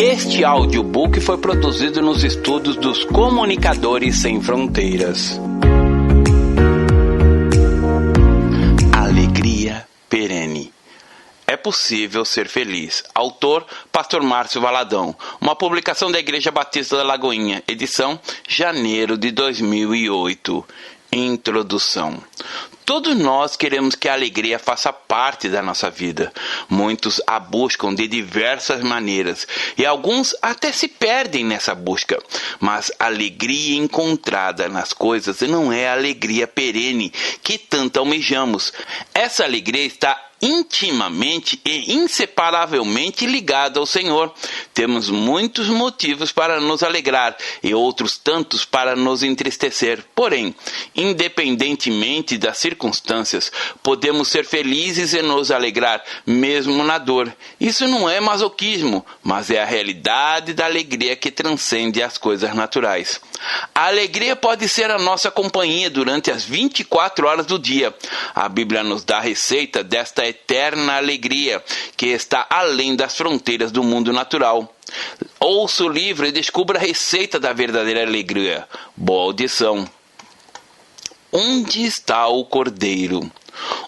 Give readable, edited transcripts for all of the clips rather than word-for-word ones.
Este audiobook foi produzido nos estúdios dos Comunicadores Sem Fronteiras. Alegria perene. É possível ser feliz. Autor, Pastor Márcio Valadão. Uma publicação da Igreja Batista da Lagoinha. Edição, janeiro de 2008. Introdução. Todos nós queremos que a alegria faça parte da nossa vida. Muitos a buscam de diversas maneiras e alguns até se perdem nessa busca. Mas a alegria encontrada nas coisas não é a alegria perene que tanto almejamos. Essa alegria está intimamente e inseparavelmente ligada ao Senhor. Temos muitos motivos para nos alegrar e outros tantos para nos entristecer. Porém, independentemente das circunstâncias, podemos ser felizes e nos alegrar, mesmo na dor. Isso não é masoquismo, mas é a realidade da alegria que transcende as coisas naturais. A alegria pode ser a nossa companhia durante as 24 horas do dia. A Bíblia nos dá a receita desta eterna alegria que está além das fronteiras do mundo natural. Ouça o livro e descubra a receita da verdadeira alegria. Boa audição. Onde está o cordeiro?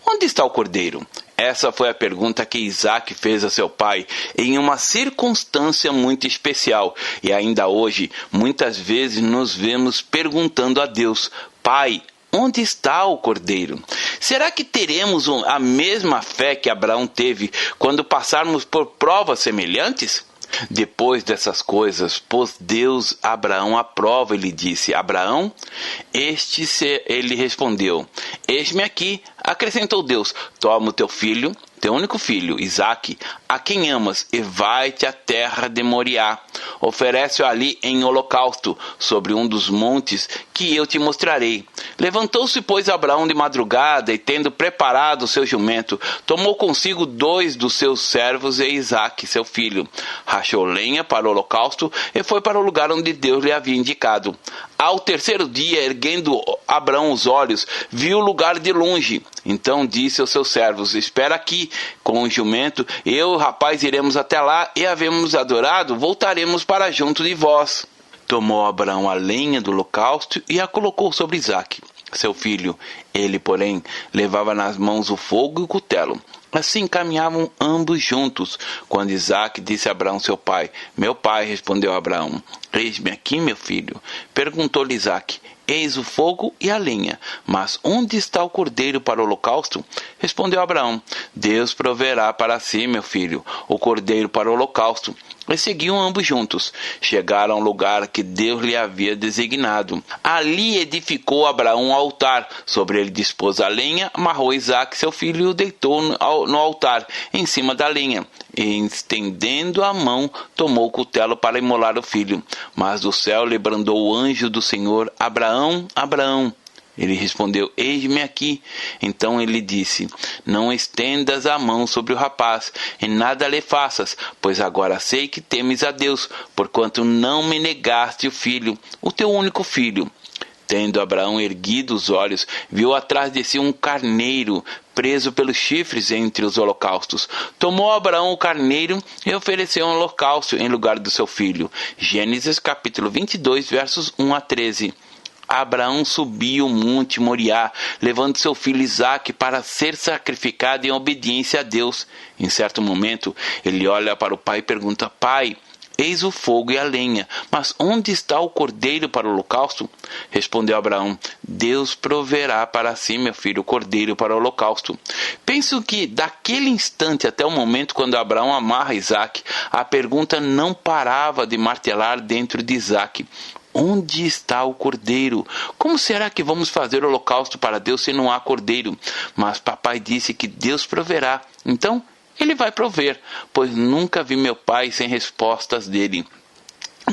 Onde está o cordeiro? Essa foi a pergunta que Isaac fez a seu pai em uma circunstância muito especial. E ainda hoje, muitas vezes nos vemos perguntando a Deus: Pai, onde está o cordeiro? Será que teremos a mesma fé que Abraão teve quando passarmos por provas semelhantes? Depois dessas coisas, pôs Deus Abraão à prova e lhe disse: Abraão, ele respondeu: Eis-me aqui. Acrescentou Deus: Toma o teu filho, teu único filho, Isaque, a quem amas, e vai-te à terra de Moriá. Oferece-o ali em holocausto, sobre um dos montes que eu te mostrarei. Levantou-se, pois, Abraão de madrugada, e tendo preparado o seu jumento, tomou consigo 2 dos seus servos e Isaque, seu filho. Rachou lenha para o holocausto e foi para o lugar onde Deus lhe havia indicado. Ao terceiro dia, erguendo Abraão os olhos, viu o lugar de longe. Então disse aos seus servos: Espera aqui com o jumento, eu e o rapaz iremos até lá, e havemos adorado, voltaremos para junto de vós. Tomou Abraão a lenha do holocausto e a colocou sobre Isaque, seu filho. Ele, porém, levava nas mãos o fogo e o cutelo. Assim caminhavam ambos juntos. Quando Isaque disse a Abraão, seu pai: Meu pai, respondeu Abraão. Eis-me aqui, meu filho. Perguntou-lhe Isaque: Eis o fogo e a lenha, mas onde está o cordeiro para o holocausto? Respondeu Abraão: Deus proverá para si, meu filho, o cordeiro para o holocausto. E seguiam ambos juntos. Chegaram ao lugar que Deus lhe havia designado. Ali edificou Abraão um altar. Sobre ele dispôs a lenha, amarrou Isaque, seu filho, e o deitou no altar, em cima da lenha. E, estendendo a mão, tomou o cutelo para imolar o filho. Mas do céu lhe brandou o anjo do Senhor: Abraão, Abraão. Ele respondeu: Eis-me aqui. Então ele disse: Não estendas a mão sobre o rapaz, e nada lhe faças, pois agora sei que temes a Deus, porquanto não me negaste o filho, o teu único filho. Tendo Abraão erguido os olhos, viu atrás de si um carneiro, preso pelos chifres entre os holocaustos. Tomou Abraão o carneiro e ofereceu um holocausto em lugar do seu filho. Gênesis capítulo 22, versos 1 a 13. Abraão subiu o monte Moriá, levando seu filho Isaque para ser sacrificado em obediência a Deus. Em certo momento, ele olha para o pai e pergunta: Pai, eis o fogo e a lenha, mas onde está o cordeiro para o holocausto? Respondeu Abraão: Deus proverá para si, meu filho, o cordeiro para o holocausto. Penso que daquele instante até o momento quando Abraão amarra Isaque, a pergunta não parava de martelar dentro de Isaque: Onde está o cordeiro? Como será que vamos fazer o holocausto para Deus se não há cordeiro? Mas papai disse que Deus proverá. Então, ele vai prover, pois nunca vi meu pai sem respostas dele.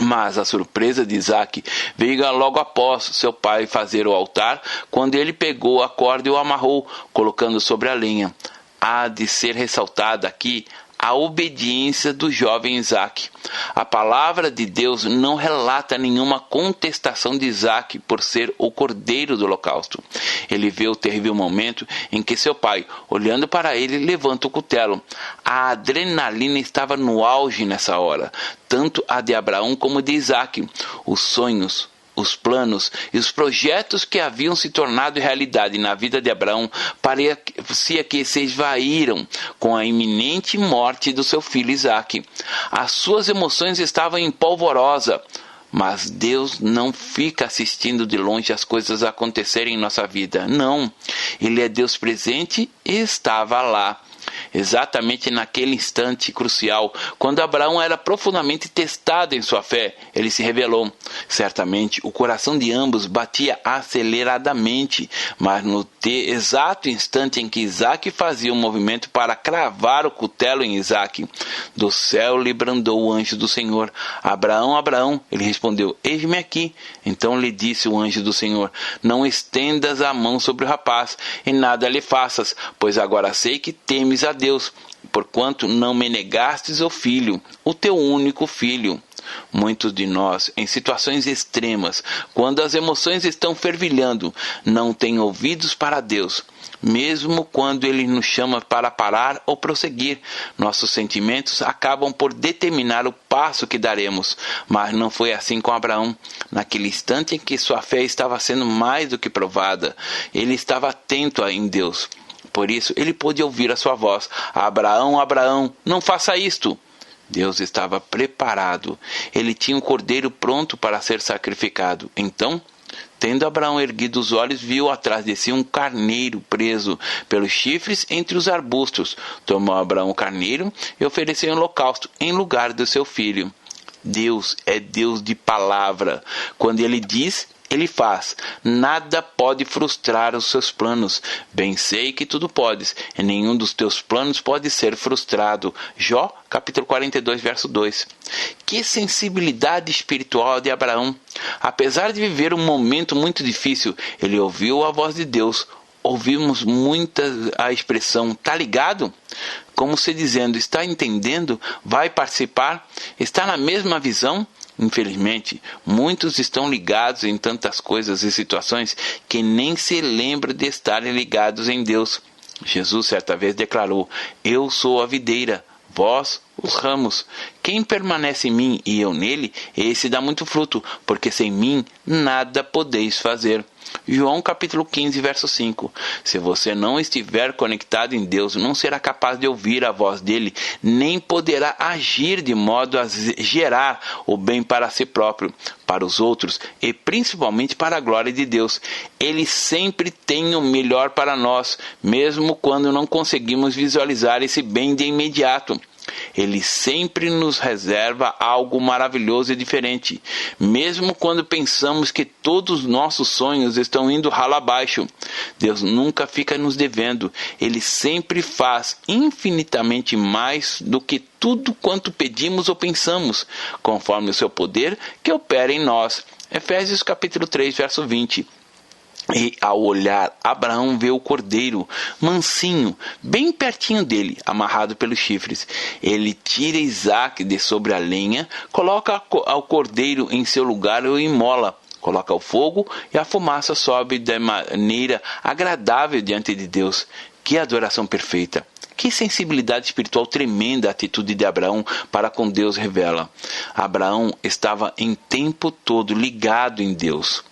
Mas a surpresa de Isaque veio logo após seu pai fazer o altar, quando ele pegou a corda e o amarrou, colocando sobre a lenha. Há de ser ressaltada aqui a obediência do jovem Isaque. A palavra de Deus não relata nenhuma contestação de Isaque por ser o cordeiro do holocausto. Ele vê o terrível momento em que seu pai, olhando para ele, levanta o cutelo. A adrenalina estava no auge nessa hora, tanto a de Abraão como de Isaque. Os sonhos, os planos e os projetos que haviam se tornado realidade na vida de Abraão parecia que se esvaíram com a iminente morte do seu filho Isaque. As suas emoções estavam em polvorosa. Mas Deus não fica assistindo de longe as coisas acontecerem em nossa vida. Não, Ele é Deus presente e estava lá. Exatamente naquele instante crucial, quando Abraão era profundamente testado em sua fé, ele se revelou. Certamente, o coração de ambos batia aceleradamente, mas no exato instante em que Isaque fazia um movimento para cravar o cutelo em Isaque, do céu lhe brandou o anjo do Senhor. Abraão, Abraão, ele respondeu, eis-me aqui. Então lhe disse o anjo do Senhor, não estendas a mão sobre o rapaz, e nada lhe faças, pois agora sei que temes a Deus, porquanto não me negastes o filho, o teu único filho. Muitos de nós, em situações extremas, quando as emoções estão fervilhando, não têm ouvidos para Deus. Mesmo quando Ele nos chama para parar ou prosseguir, nossos sentimentos acabam por determinar o passo que daremos. Mas não foi assim com Abraão. Naquele instante em que sua fé estava sendo mais do que provada, ele estava atento em Deus. Por isso, ele pôde ouvir a sua voz. Abraão, Abraão, não faça isto. Deus estava preparado. Ele tinha um cordeiro pronto para ser sacrificado. Então, tendo Abraão erguido os olhos, viu atrás de si um carneiro preso pelos chifres entre os arbustos. Tomou Abraão o carneiro e ofereceu em holocausto em lugar do seu filho. Deus é Deus de palavra. Quando Ele diz, Ele faz. Nada pode frustrar os seus planos. Bem sei que tudo podes, e nenhum dos teus planos pode ser frustrado. Jó, capítulo 42, verso 2. Que sensibilidade espiritual de Abraão! Apesar de viver um momento muito difícil, ele ouviu a voz de Deus. Ouvimos a expressão, tá ligado? Como se dizendo, está entendendo? Vai participar? Está na mesma visão? Infelizmente, muitos estão ligados em tantas coisas e situações que nem se lembram de estarem ligados em Deus. Jesus certa vez declarou, eu sou a videira, vós os ramos. Quem permanece em mim e eu nele, esse dá muito fruto, porque sem mim nada podeis fazer. João capítulo 15, verso 5. Se você não estiver conectado em Deus, não será capaz de ouvir a voz dele, nem poderá agir de modo a gerar o bem para si próprio, para os outros e principalmente para a glória de Deus. Ele sempre tem o melhor para nós, mesmo quando não conseguimos visualizar esse bem de imediato. Ele sempre nos reserva algo maravilhoso e diferente, mesmo quando pensamos que todos os nossos sonhos estão indo ralo abaixo. Deus nunca fica nos devendo. Ele sempre faz infinitamente mais do que tudo quanto pedimos ou pensamos, conforme o seu poder que opera em nós. Efésios capítulo 3, verso 20. E ao olhar, Abraão vê o cordeiro, mansinho, bem pertinho dele, amarrado pelos chifres. Ele tira Isaque de sobre a lenha, coloca o cordeiro em seu lugar e o imola. Coloca o fogo e a fumaça sobe de maneira agradável diante de Deus. Que adoração perfeita! Que sensibilidade espiritual tremenda a atitude de Abraão para com Deus revela. Abraão estava em tempo todo ligado em Deus.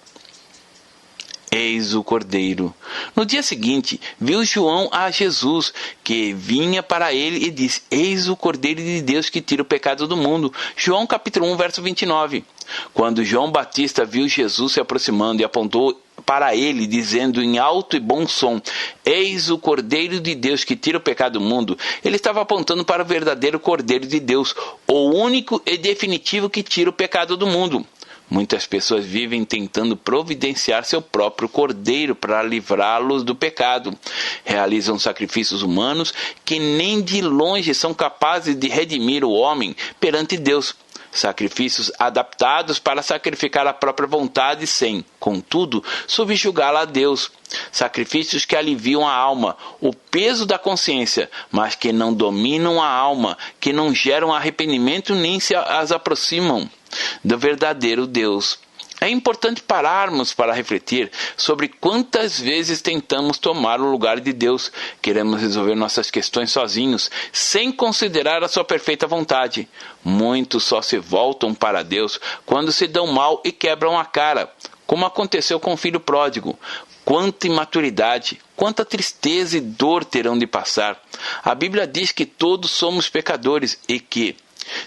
Eis o Cordeiro. No dia seguinte, viu João a Jesus, que vinha para ele e disse, eis o Cordeiro de Deus que tira o pecado do mundo. João capítulo 1, verso 29. Quando João Batista viu Jesus se aproximando e apontou para ele, dizendo em alto e bom som, eis o Cordeiro de Deus que tira o pecado do mundo, ele estava apontando para o verdadeiro Cordeiro de Deus, o único e definitivo que tira o pecado do mundo. Muitas pessoas vivem tentando providenciar seu próprio cordeiro para livrá-los do pecado. Realizam sacrifícios humanos que nem de longe são capazes de redimir o homem perante Deus. sacrifícios adaptados para sacrificar a própria vontade sem, contudo, subjugá-la a Deus. Sacrifícios que aliviam a alma, o peso da consciência, mas que não dominam a alma, que não geram arrependimento nem se as aproximam do verdadeiro Deus. É importante pararmos para refletir sobre quantas vezes tentamos tomar o lugar de Deus. Queremos resolver nossas questões sozinhos, sem considerar a sua perfeita vontade. Muitos só se voltam para Deus quando se dão mal e quebram a cara, como aconteceu com o filho pródigo. Quanta imaturidade, quanta tristeza e dor terão de passar. A Bíblia diz que todos somos pecadores e que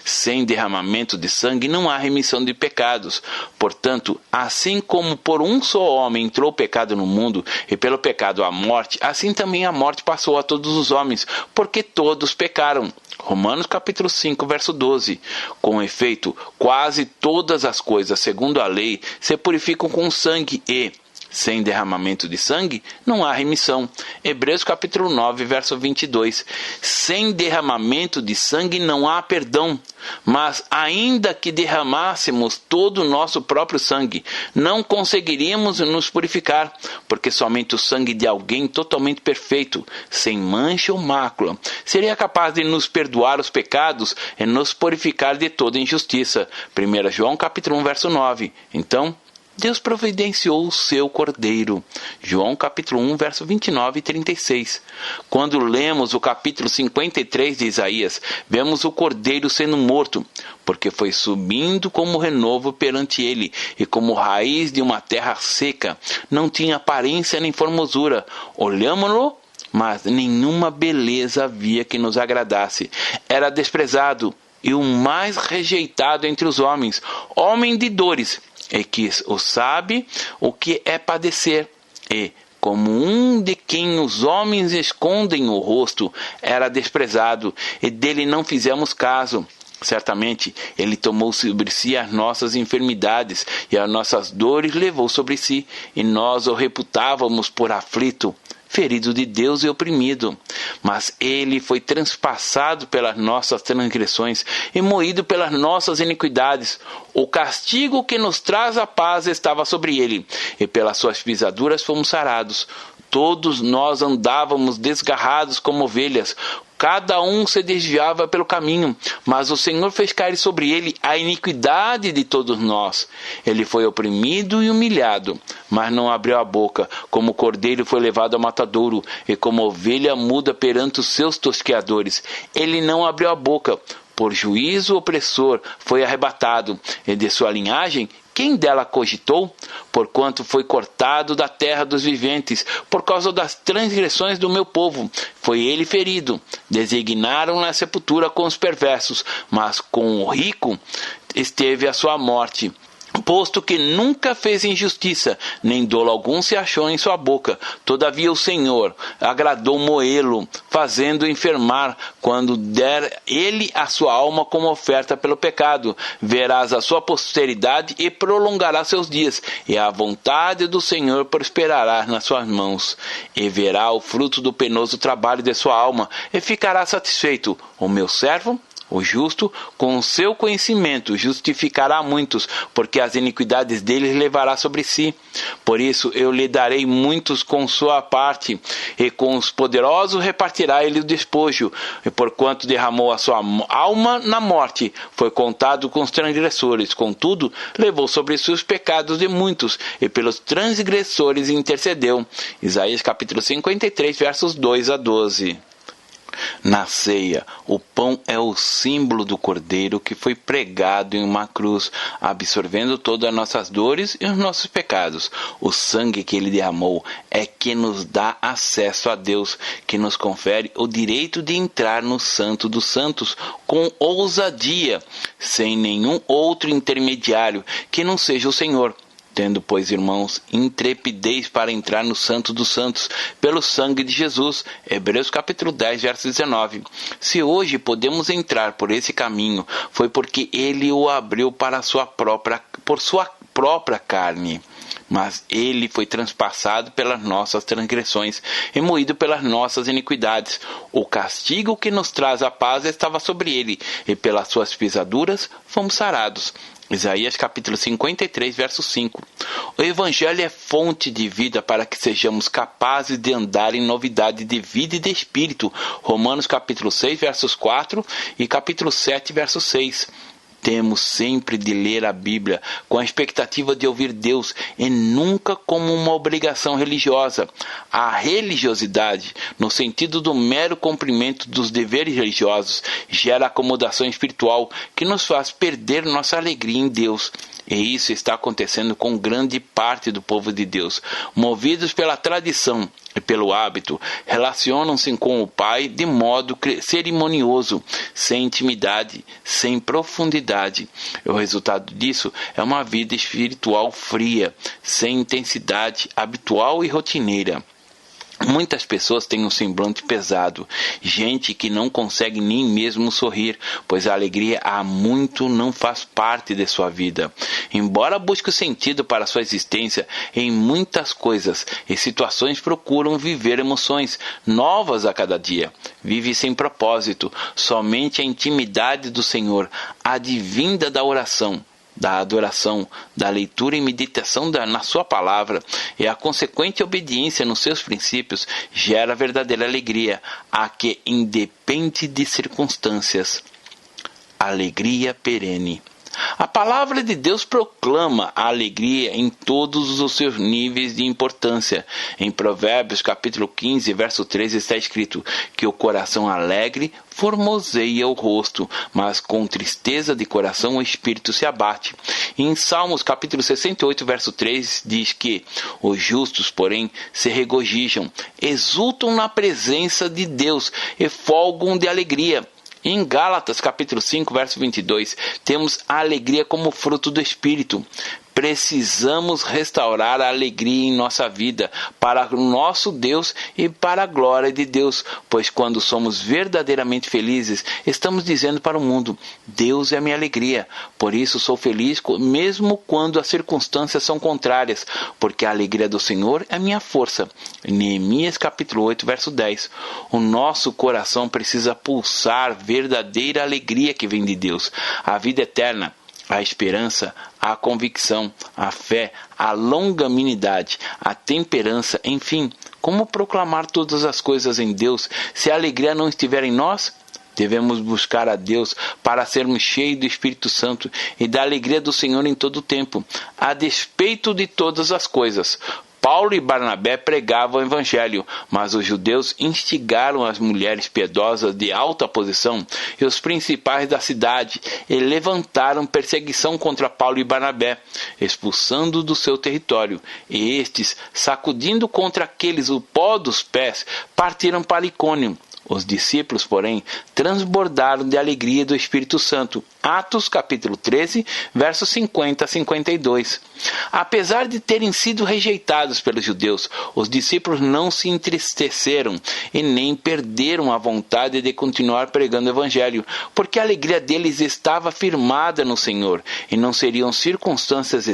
sem derramamento de sangue não há remissão de pecados. Portanto, assim como por um só homem entrou o pecado no mundo, e pelo pecado a morte, assim também a morte passou a todos os homens, porque todos pecaram. Romanos capítulo 5, verso 12. Com efeito, quase todas as coisas, segundo a lei, se purificam com sangue e, sem derramamento de sangue, não há remissão. Hebreus capítulo 9, verso 22. Sem derramamento de sangue não há perdão. Mas ainda que derramássemos todo o nosso próprio sangue, não conseguiríamos nos purificar, porque somente o sangue de alguém totalmente perfeito, sem mancha ou mácula, seria capaz de nos perdoar os pecados e nos purificar de toda injustiça. 1 João capítulo 1, verso 9. Então, Deus providenciou o seu Cordeiro. João capítulo 1, verso 29 e 36. Quando lemos o capítulo 53 de Isaías, vemos o Cordeiro sendo morto, porque foi subindo como renovo perante ele, e como raiz de uma terra seca, não tinha aparência nem formosura. Olhámo-lo, mas nenhuma beleza havia que nos agradasse. Era desprezado e o mais rejeitado entre os homens, homem de dores, e que o sabe o que é padecer, e, como um de quem os homens escondem o rosto, era desprezado, e dele não fizemos caso. Certamente, ele tomou sobre si as nossas enfermidades, e as nossas dores levou sobre si, e nós o reputávamos por aflito, ferido de Deus e oprimido. Mas ele foi transpassado pelas nossas transgressões e moído pelas nossas iniquidades. O castigo que nos traz a paz estava sobre ele, e pelas suas pisaduras fomos sarados. Todos nós andávamos desgarrados como ovelhas, cada um se desviava pelo caminho, mas o Senhor fez cair sobre ele a iniquidade de todos nós. Ele foi oprimido e humilhado, mas não abriu a boca, como o cordeiro foi levado ao matadouro, e como ovelha muda perante os seus tosqueadores. Ele não abriu a boca, por juízo opressor foi arrebatado, e de sua linhagem quem dela cogitou? Porquanto foi cortado da terra dos viventes, por causa das transgressões do meu povo. Foi ele ferido. Designaram na sepultura com os perversos, mas com o rico esteve a sua morte. Posto que nunca fez injustiça, nem dolo algum se achou em sua boca. Todavia o Senhor agradou moê-lo, fazendo enfermar, quando der ele a sua alma como oferta pelo pecado. Verás a sua posteridade e prolongará seus dias, e a vontade do Senhor prosperará nas suas mãos. E verá o fruto do penoso trabalho de sua alma, e ficará satisfeito. O meu servo, o justo, com o seu conhecimento, justificará muitos, porque as iniquidades deles levará sobre si. Por isso eu lhe darei muitos com sua parte, e com os poderosos repartirá ele o despojo. E porquanto derramou a sua alma na morte, foi contado com os transgressores. Contudo, levou sobre si os pecados de muitos, e pelos transgressores intercedeu. Isaías capítulo 53, versos 2 a 12. Na ceia, o pão é o símbolo do Cordeiro que foi pregado em uma cruz, absorvendo todas as nossas dores e os nossos pecados. O sangue que ele derramou é que nos dá acesso a Deus, que nos confere o direito de entrar no Santo dos Santos com ousadia, sem nenhum outro intermediário que não seja o Senhor. Tendo, pois, irmãos, intrepidez para entrar no Santo dos Santos, pelo sangue de Jesus. Hebreus capítulo 10, verso 19. Se hoje podemos entrar por esse caminho, foi porque ele o abriu por sua própria carne. Mas ele foi transpassado pelas nossas transgressões e moído pelas nossas iniquidades. O castigo que nos traz a paz estava sobre ele, e pelas suas pisaduras fomos sarados. Isaías capítulo 53, verso 5. O Evangelho é fonte de vida para que sejamos capazes de andar em novidade de vida e de espírito. Romanos capítulo 6, versos 4 e capítulo 7, verso 6. Temos sempre de ler a Bíblia com a expectativa de ouvir Deus e nunca como uma obrigação religiosa. A religiosidade, no sentido do mero cumprimento dos deveres religiosos, gera acomodação espiritual que nos faz perder nossa alegria em Deus. E isso está acontecendo com grande parte do povo de Deus. Movidos pela tradição e pelo hábito, relacionam-se com o Pai de modo cerimonioso, sem intimidade, sem profundidade. O resultado disso é uma vida espiritual fria, sem intensidade, habitual e rotineira. Muitas pessoas têm um semblante pesado, gente que não consegue nem mesmo sorrir, pois a alegria há muito não faz parte de sua vida. Embora busque o sentido para sua existência em muitas coisas e situações, procuram viver emoções novas a cada dia. Vive sem propósito, somente a intimidade do Senhor, advinda da oração, da adoração, da leitura e meditação na sua palavra e a consequente obediência nos seus princípios gera verdadeira alegria, a que independe de circunstâncias. Alegria perene. A palavra de Deus proclama a alegria em todos os seus níveis de importância. Em Provérbios capítulo 15, verso 13 está escrito que o coração alegre formoseia o rosto, mas com tristeza de coração o espírito se abate. E em Salmos capítulo 68, verso 3 diz que os justos, porém, se regozijam, exultam na presença de Deus e folgam de alegria. Em Gálatas capítulo 5, verso 22, temos a alegria como fruto do Espírito. Precisamos restaurar a alegria em nossa vida para o nosso Deus e para a glória de Deus, pois quando somos verdadeiramente felizes, estamos dizendo para o mundo: Deus é a minha alegria, por isso sou feliz mesmo quando as circunstâncias são contrárias, porque a alegria do Senhor é a minha força. Neemias capítulo 8, verso 10. O nosso coração precisa pulsar verdadeira alegria que vem de Deus, a vida eterna, a esperança, a convicção, a fé, a longanimidade, a temperança, enfim, como proclamar todas as coisas em Deus se a alegria não estiver em nós? Devemos buscar a Deus para sermos cheios do Espírito Santo e da alegria do Senhor em todo o tempo, a despeito de todas as coisas. Paulo e Barnabé pregavam o Evangelho, mas os judeus instigaram as mulheres piedosas de alta posição e os principais da cidade e levantaram perseguição contra Paulo e Barnabé, expulsando do seu território. E estes, sacudindo contra aqueles o pó dos pés, partiram para Icônio. Os discípulos, porém, transbordaram de alegria do Espírito Santo. Atos capítulo 13, versos 50 a 52. Apesar de terem sido rejeitados pelos judeus, os discípulos não se entristeceram e nem perderam a vontade de continuar pregando o Evangelho, porque a alegria deles estava firmada no Senhor, e não seriam circunstâncias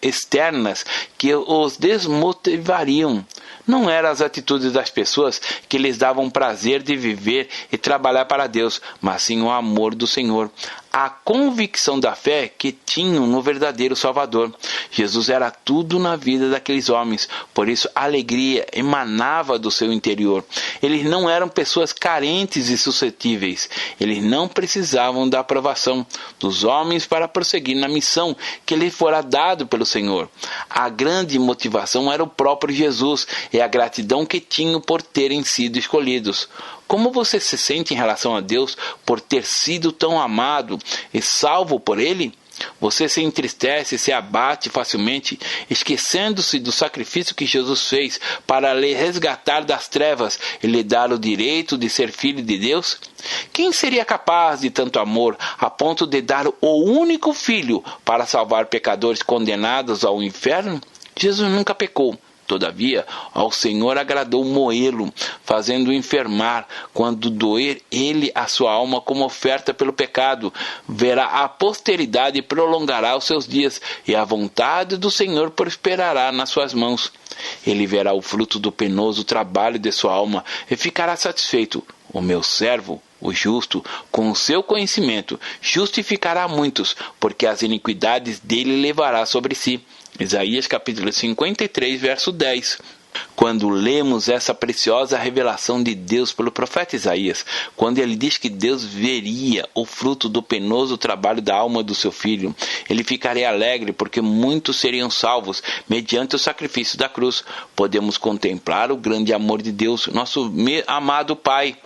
externas que os desmotivariam. Não eram as atitudes das pessoas que lhes davam prazer de viver e trabalhar para Deus, mas sim o amor do Senhor. A convicção da fé que tinham no verdadeiro Salvador. Jesus era tudo na vida daqueles homens, por isso a alegria emanava do seu interior. Eles não eram pessoas carentes e suscetíveis. Eles não precisavam da aprovação dos homens para prosseguir na missão que lhes fora dado pelo Senhor. A grande motivação era o próprio Jesus e a gratidão que tinham por terem sido escolhidos. Como você se sente em relação a Deus por ter sido tão amado e salvo por Ele? Você se entristece e se abate facilmente, esquecendo-se do sacrifício que Jesus fez para lhe resgatar das trevas e lhe dar o direito de ser filho de Deus? Quem seria capaz de tanto amor a ponto de dar o único filho para salvar pecadores condenados ao inferno? Jesus nunca pecou. Todavia, ao Senhor agradou moê-lo, fazendo-o enfermar. Quando doer ele a sua alma como oferta pelo pecado, verá a posteridade e prolongará os seus dias, e a vontade do Senhor prosperará nas suas mãos. Ele verá o fruto do penoso trabalho de sua alma e ficará satisfeito. O meu servo, o justo, com o seu conhecimento, justificará muitos, porque as iniquidades dele levará sobre si. Isaías capítulo 53, verso 10. Quando lemos essa preciosa revelação de Deus pelo profeta Isaías, quando ele diz que Deus veria o fruto do penoso trabalho da alma do seu filho, ele ficaria alegre porque muitos seriam salvos mediante o sacrifício da cruz. Podemos contemplar o grande amor de Deus, nosso amado Pai.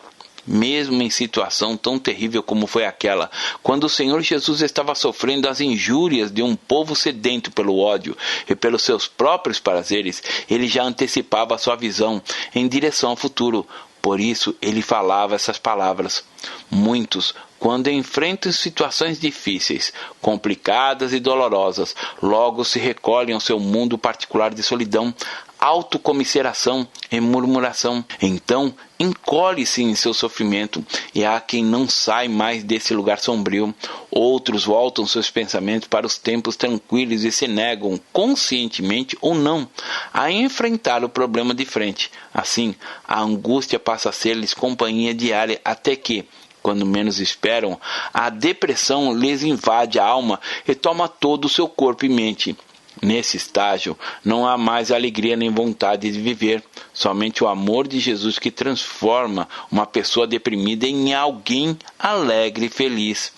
Mesmo em situação tão terrível como foi aquela, quando o Senhor Jesus estava sofrendo as injúrias de um povo sedento pelo ódio e pelos seus próprios prazeres, ele já antecipava a sua visão em direção ao futuro. Por isso, ele falava essas palavras. Muitos, quando enfrentam situações difíceis, complicadas e dolorosas, logo se recolhem ao seu mundo particular de solidão, autocomiseração e murmuração. Então, encolhe-se em seu sofrimento, e há quem não sai mais desse lugar sombrio. Outros voltam seus pensamentos para os tempos tranquilos e se negam, conscientemente ou não, a enfrentar o problema de frente. Assim, a angústia passa a ser-lhes companhia diária até que, quando menos esperam, a depressão lhes invade a alma e toma todo o seu corpo e mente. Nesse estágio, não há mais alegria nem vontade de viver. Somente o amor de Jesus que transforma uma pessoa deprimida em alguém alegre e feliz.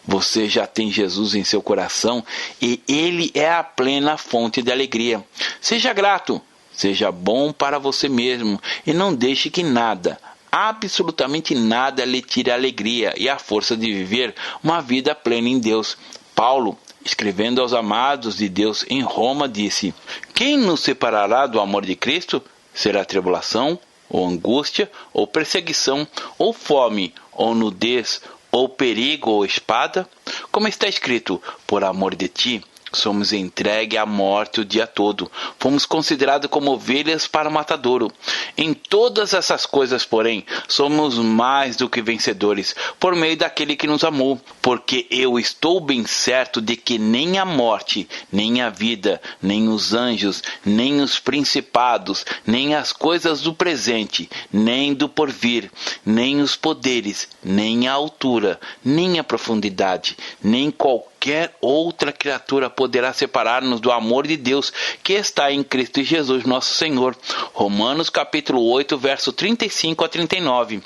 Você já tem Jesus em seu coração e Ele é a plena fonte de alegria. Seja grato, seja bom para você mesmo e não deixe que nada, absolutamente nada, lhe tire a alegria e a força de viver uma vida plena em Deus. Paulo, escrevendo aos amados de Deus em Roma, disse: quem nos separará do amor de Cristo? Será tribulação, ou angústia, ou perseguição, ou fome, ou nudez, ou perigo, ou espada? Como está escrito: por amor de ti, somos entregues à morte o dia todo. Fomos considerados como ovelhas para o matadouro. Em todas essas coisas, porém, somos mais do que vencedores, por meio daquele que nos amou. Porque eu estou bem certo de que nem a morte, nem a vida, nem os anjos, nem os principados, nem as coisas do presente, nem do porvir, nem os poderes, nem a altura, nem a profundidade, nem qualquer outra criatura poderá separar-nos do amor de Deus que está em Cristo Jesus nosso Senhor. Romanos capítulo 8, verso 35 a 39.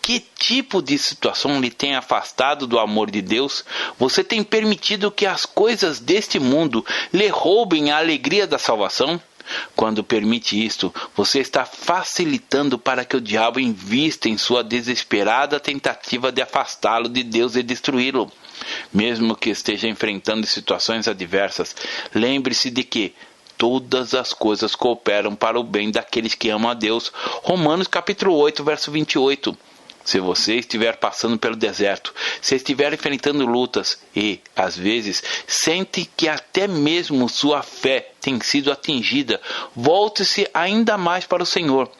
Que tipo de situação lhe tem afastado do amor de Deus? Você tem permitido que as coisas deste mundo lhe roubem a alegria da salvação? Quando permite isto, você está facilitando para que o diabo invista em sua desesperada tentativa de afastá-lo de Deus e destruí-lo. Mesmo que esteja enfrentando situações adversas, lembre-se de que todas as coisas cooperam para o bem daqueles que amam a Deus. Romanos capítulo 8, verso 28. Se você estiver passando pelo deserto, se estiver enfrentando lutas e, às vezes, sente que até mesmo sua fé tem sido atingida, volte-se ainda mais para o Senhor.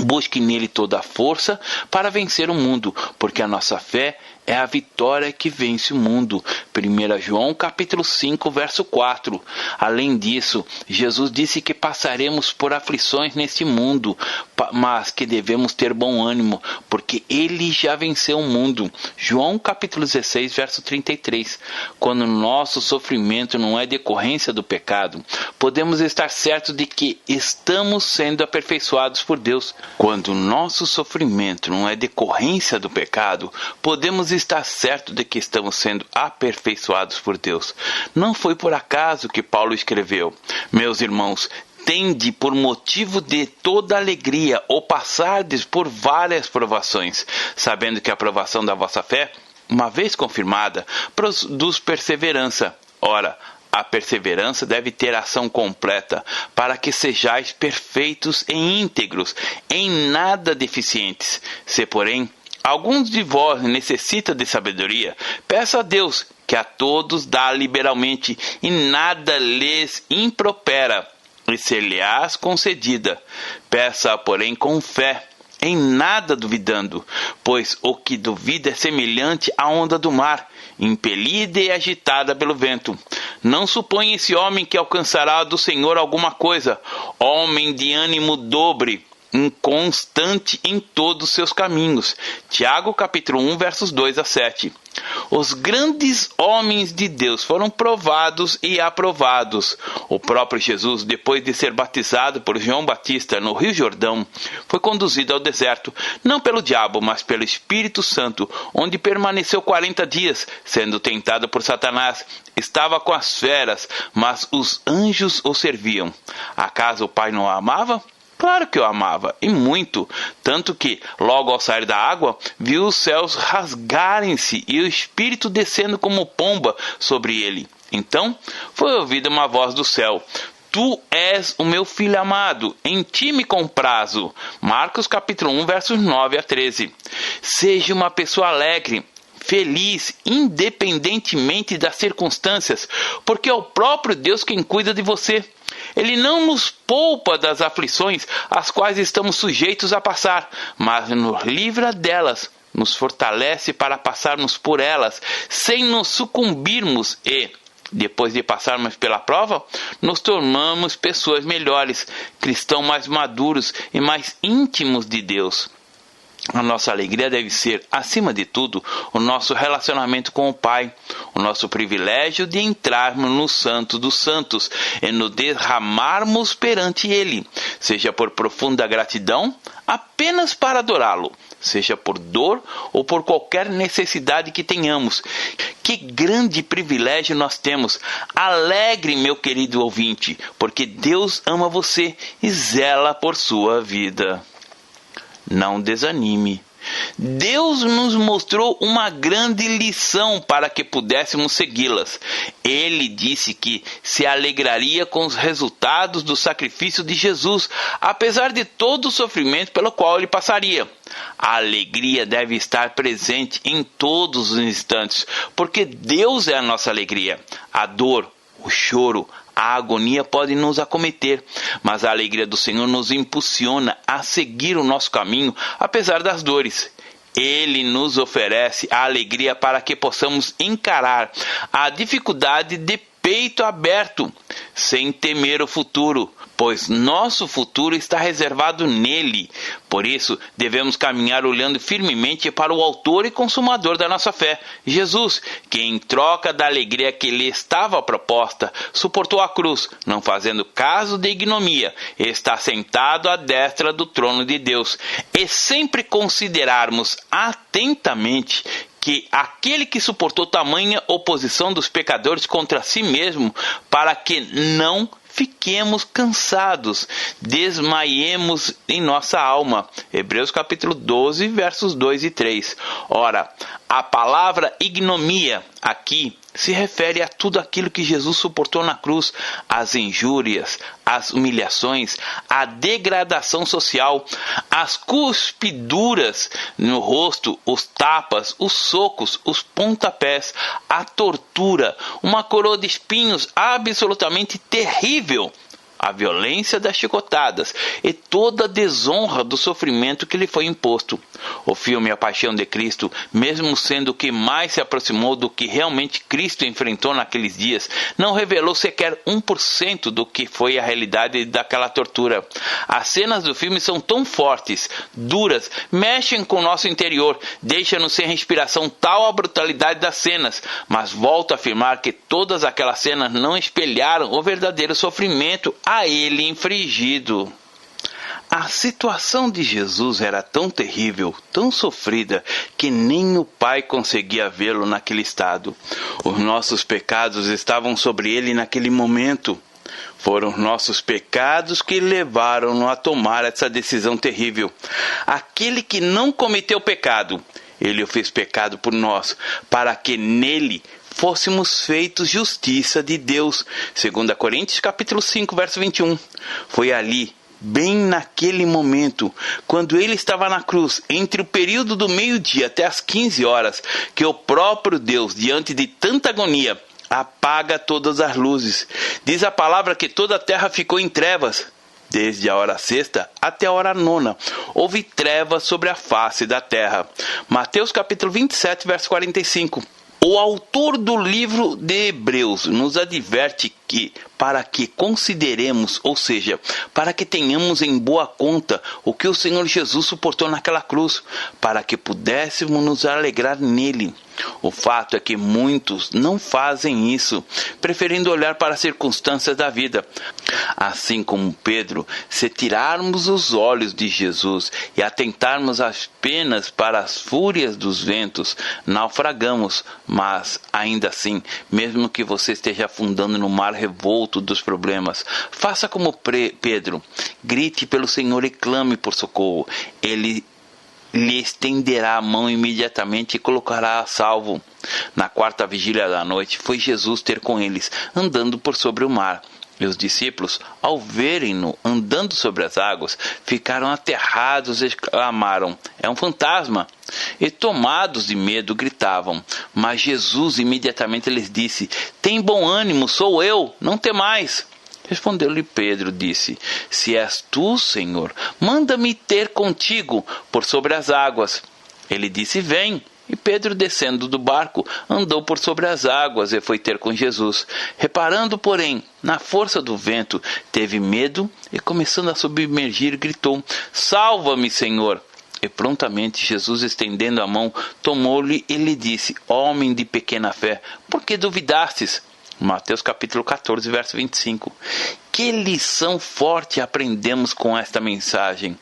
Busque nele toda a força para vencer o mundo, porque a nossa fé é a vitória que vence o mundo. 1 João capítulo 5, verso 4. Além disso, Jesus disse que passaremos por aflições neste mundo, mas que devemos ter bom ânimo, porque ele já venceu o mundo. João capítulo 16, verso 33. Quando nosso sofrimento não é decorrência do pecado, podemos estar certos de que estamos sendo aperfeiçoados por Deus. Quando nosso sofrimento não é decorrência do pecado, podemos estar certos de que estamos sendo aperfeiçoados por Deus. Não foi por acaso que Paulo escreveu: meus irmãos, tende por motivo de toda alegria ou passardes por várias provações, sabendo que a provação da vossa fé, uma vez confirmada, produz perseverança. Ora, a perseverança deve ter ação completa, para que sejais perfeitos e íntegros, em nada deficientes. Se, porém, alguns de vós necessita de sabedoria, peça a Deus, que a todos dá liberalmente, e nada lhes impropera, e ser-lhe-ás concedida. Peça, porém, com fé, em nada duvidando, pois o que duvida é semelhante à onda do mar, impelida e agitada pelo vento. Não suponha esse homem que alcançará do Senhor alguma coisa, homem de ânimo dobre, inconstante em todos os seus caminhos. Tiago capítulo 1, versos 2 a 7. Os grandes homens de Deus foram provados e aprovados. O próprio Jesus, depois de ser batizado por João Batista no Rio Jordão, foi conduzido ao deserto, não pelo diabo, mas pelo Espírito Santo, onde permaneceu 40 dias, sendo tentado por Satanás. Estava com as feras, mas os anjos o serviam. Acaso o Pai não o amava? Claro que o amava, e muito, tanto que, logo ao sair da água, viu os céus rasgarem-se e o Espírito descendo como pomba sobre ele. Então, foi ouvida uma voz do céu: Tu és o meu filho amado, em ti me comprazo. Marcos capítulo 1, versos 9 a 13. Seja uma pessoa alegre, feliz, independentemente das circunstâncias, porque é o próprio Deus quem cuida de você. Ele não nos poupa das aflições às quais estamos sujeitos a passar, mas nos livra delas, nos fortalece para passarmos por elas, sem nos sucumbirmos e, depois de passarmos pela prova, nos tornamos pessoas melhores, cristãos mais maduros e mais íntimos de Deus. A nossa alegria deve ser, acima de tudo, o nosso relacionamento com o Pai, o nosso privilégio de entrarmos no Santo dos Santos e nos derramarmos perante Ele, seja por profunda gratidão, apenas para adorá-lo, seja por dor ou por qualquer necessidade que tenhamos. Que grande privilégio nós temos! Alegre, meu querido ouvinte, porque Deus ama você e zela por sua vida. Não desanime. Deus nos mostrou uma grande lição para que pudéssemos segui-las. Ele disse que se alegraria com os resultados do sacrifício de Jesus, apesar de todo o sofrimento pelo qual ele passaria. A alegria deve estar presente em todos os instantes, porque Deus é a nossa alegria. A dor, o choro, a agonia pode nos acometer, mas a alegria do Senhor nos impulsiona a seguir o nosso caminho, apesar das dores. Ele nos oferece a alegria para que possamos encarar a dificuldade de peito aberto, sem temer o futuro, pois nosso futuro está reservado nele. Por isso, devemos caminhar olhando firmemente para o autor e consumador da nossa fé, Jesus, que em troca da alegria que lhe estava proposta, suportou a cruz, não fazendo caso de ignomia, e está sentado à destra do trono de Deus. E sempre considerarmos atentamente que aquele que suportou tamanha oposição dos pecadores contra si mesmo, para que não fiquemos cansados, desmaiemos em nossa alma. Hebreus capítulo 12, versos 2 e 3. Ora, a palavra ignomia aqui se refere a tudo aquilo que Jesus suportou na cruz, as injúrias, as humilhações, a degradação social, as cuspiduras no rosto, os tapas, os socos, os pontapés, a tortura, uma coroa de espinhos absolutamente terrível, a violência das chicotadas e toda a desonra do sofrimento que lhe foi imposto. O filme A Paixão de Cristo, mesmo sendo o que mais se aproximou do que realmente Cristo enfrentou naqueles dias, não revelou sequer 1% do que foi a realidade daquela tortura. As cenas do filme são tão fortes, duras, mexem com o nosso interior, deixam-nos sem respiração, tal a brutalidade das cenas, mas volto a afirmar que todas aquelas cenas não espelharam o verdadeiro sofrimento a ele infligido. A situação de Jesus era tão terrível, tão sofrida, que nem o Pai conseguia vê-lo naquele estado. Os nossos pecados estavam sobre ele naquele momento. Foram os nossos pecados que levaram-no a tomar essa decisão terrível. Aquele que não cometeu pecado, ele o fez pecado por nós, para que nele fôssemos feitos justiça de Deus. 2 Coríntios capítulo 5, verso 21. Foi ali, bem naquele momento, quando ele estava na cruz, entre o período do meio-dia até as 15 horas, que o próprio Deus, diante de tanta agonia, apaga todas as luzes. Diz a palavra que toda a terra ficou em trevas. Desde a hora sexta até a hora nona, houve trevas sobre a face da terra. Mateus capítulo 27, verso 45. O autor do livro de Hebreus nos adverte que, para que consideremos, ou seja, para que tenhamos em boa conta o que o Senhor Jesus suportou naquela cruz, para que pudéssemos nos alegrar nele. O fato é que muitos não fazem isso, preferindo olhar para as circunstâncias da vida. Assim como Pedro, se tirarmos os olhos de Jesus e atentarmos apenas para as fúrias dos ventos, naufragamos. Mas, ainda assim, mesmo que você esteja afundando no mar revolto dos problemas, faça como Pedro, grite pelo Senhor e clame por socorro. Ele lhe estenderá a mão imediatamente e colocará a salvo. Na quarta vigília da noite, foi Jesus ter com eles, andando por sobre o mar. E os discípulos, ao verem-no andando sobre as águas, ficaram aterrados e exclamaram: é um fantasma! E tomados de medo, gritavam. Mas Jesus imediatamente lhes disse: tem bom ânimo, sou eu, não temais. Respondeu-lhe Pedro, disse: se és tu, Senhor, manda-me ter contigo por sobre as águas. Ele disse: vem. E Pedro, descendo do barco, andou por sobre as águas e foi ter com Jesus. Reparando, porém, na força do vento, teve medo e, começando a submergir, gritou: salva-me, Senhor! E prontamente Jesus, estendendo a mão, tomou-lhe e lhe disse: homem de pequena fé, por que duvidastes? Mateus capítulo 14, verso 25. Que lição forte aprendemos com esta mensagem!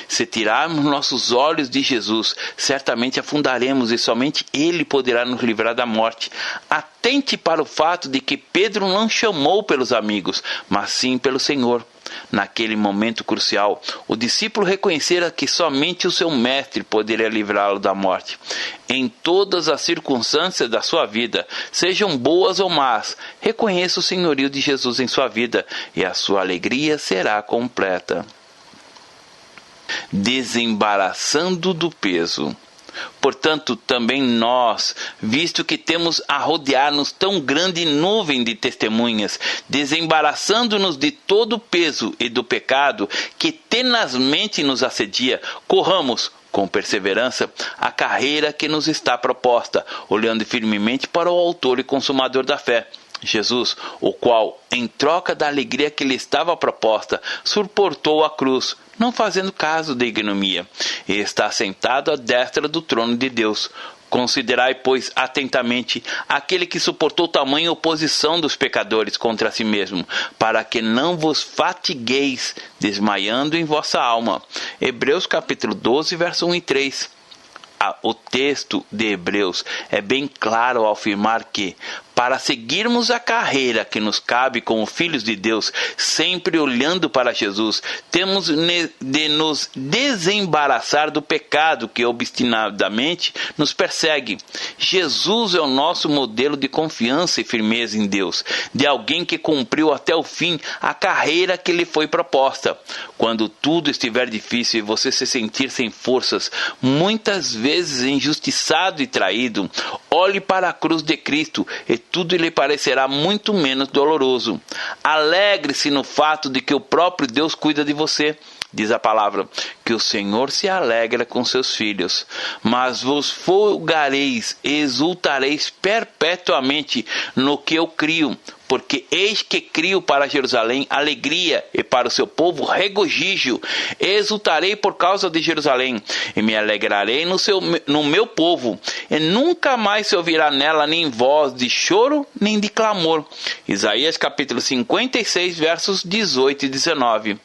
Se tirarmos nossos olhos de Jesus, certamente afundaremos e somente Ele poderá nos livrar da morte. Atente para o fato de que Pedro não chamou pelos amigos, mas sim pelo Senhor. Naquele momento crucial, o discípulo reconhecera que somente o seu mestre poderia livrá-lo da morte. Em todas as circunstâncias da sua vida, sejam boas ou más, reconheça o senhorio de Jesus em sua vida e a sua alegria será completa. Desembaraçando do peso. Portanto, também nós, visto que temos a rodear-nos tão grande nuvem de testemunhas, desembaraçando-nos de todo o peso e do pecado que tenazmente nos assedia, corramos com perseverança a carreira que nos está proposta, olhando firmemente para o autor e consumador da fé, Jesus, o qual, em troca da alegria que lhe estava proposta, suportou a cruz, não fazendo caso da ignomia, e está sentado à destra do trono de Deus. Considerai, pois, atentamente aquele que suportou tamanha oposição dos pecadores contra si mesmo, para que não vos fatigueis, desmaiando em vossa alma. Hebreus capítulo 12, verso 1 e 3. O texto de Hebreus é bem claro ao afirmar que, para seguirmos a carreira que nos cabe como filhos de Deus, sempre olhando para Jesus, temos de nos desembaraçar do pecado que obstinadamente nos persegue. Jesus é o nosso modelo de confiança e firmeza em Deus, de alguém que cumpriu até o fim a carreira que lhe foi proposta. Quando tudo estiver difícil e você se sentir sem forças, muitas vezes injustiçado e traído, olhe para a cruz de Cristo e tudo lhe parecerá muito menos doloroso. Alegre-se no fato de que o próprio Deus cuida de você. Diz a palavra, que o Senhor se alegra com seus filhos. Mas vos folgareis e exultareis perpetuamente no que eu crio. Porque eis que crio para Jerusalém alegria e para o seu povo regozijo. Exultarei por causa de Jerusalém e me alegrarei no meu povo. E nunca mais se ouvirá nela nem voz de choro nem de clamor. Isaías capítulo 56, versos 18 e 19.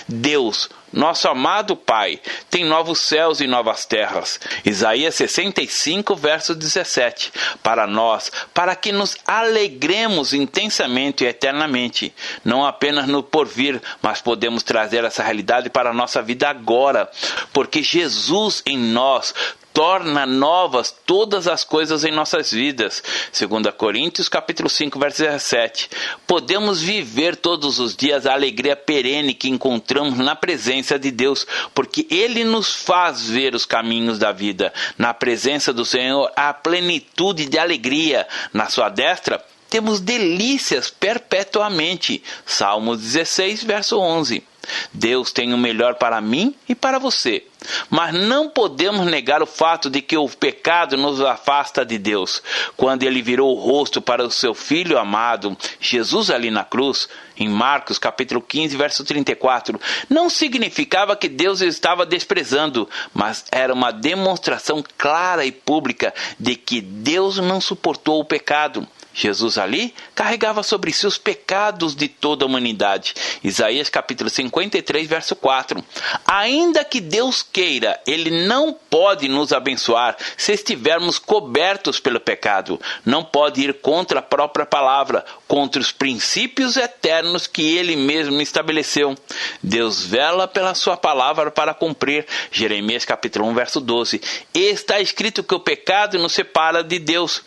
Deus, nosso amado Pai, tem novos céus e novas terras. Isaías 65, verso 17. Para nós, para que nos alegremos intensamente e eternamente, não apenas no porvir, mas podemos trazer essa realidade para a nossa vida agora, porque Jesus em nós torna novas todas as coisas em nossas vidas. 2 Coríntios capítulo 5, verso 17. Podemos viver todos os dias a alegria perene que encontramos na presença de Deus, porque Ele nos faz ver os caminhos da vida. Na presença do Senhor há plenitude de alegria. Na sua destra, temos delícias perpetuamente. Salmos 16, verso 11. Deus tem o melhor para mim e para você. Mas não podemos negar o fato de que o pecado nos afasta de Deus. Quando ele virou o rosto para o seu Filho amado, Jesus ali na cruz, em Marcos capítulo 15, verso 34, não significava que Deus estava desprezando, mas era uma demonstração clara e pública de que Deus não suportou o pecado. Jesus ali carregava sobre si os pecados de toda a humanidade. Isaías capítulo 53, verso 4. Ainda que Deus queira, Ele não pode nos abençoar se estivermos cobertos pelo pecado. Não pode ir contra a própria palavra, contra os princípios eternos que Ele mesmo estabeleceu. Deus vela pela sua palavra para cumprir. Jeremias capítulo 1, verso 12. Está escrito que o pecado nos separa de Deus.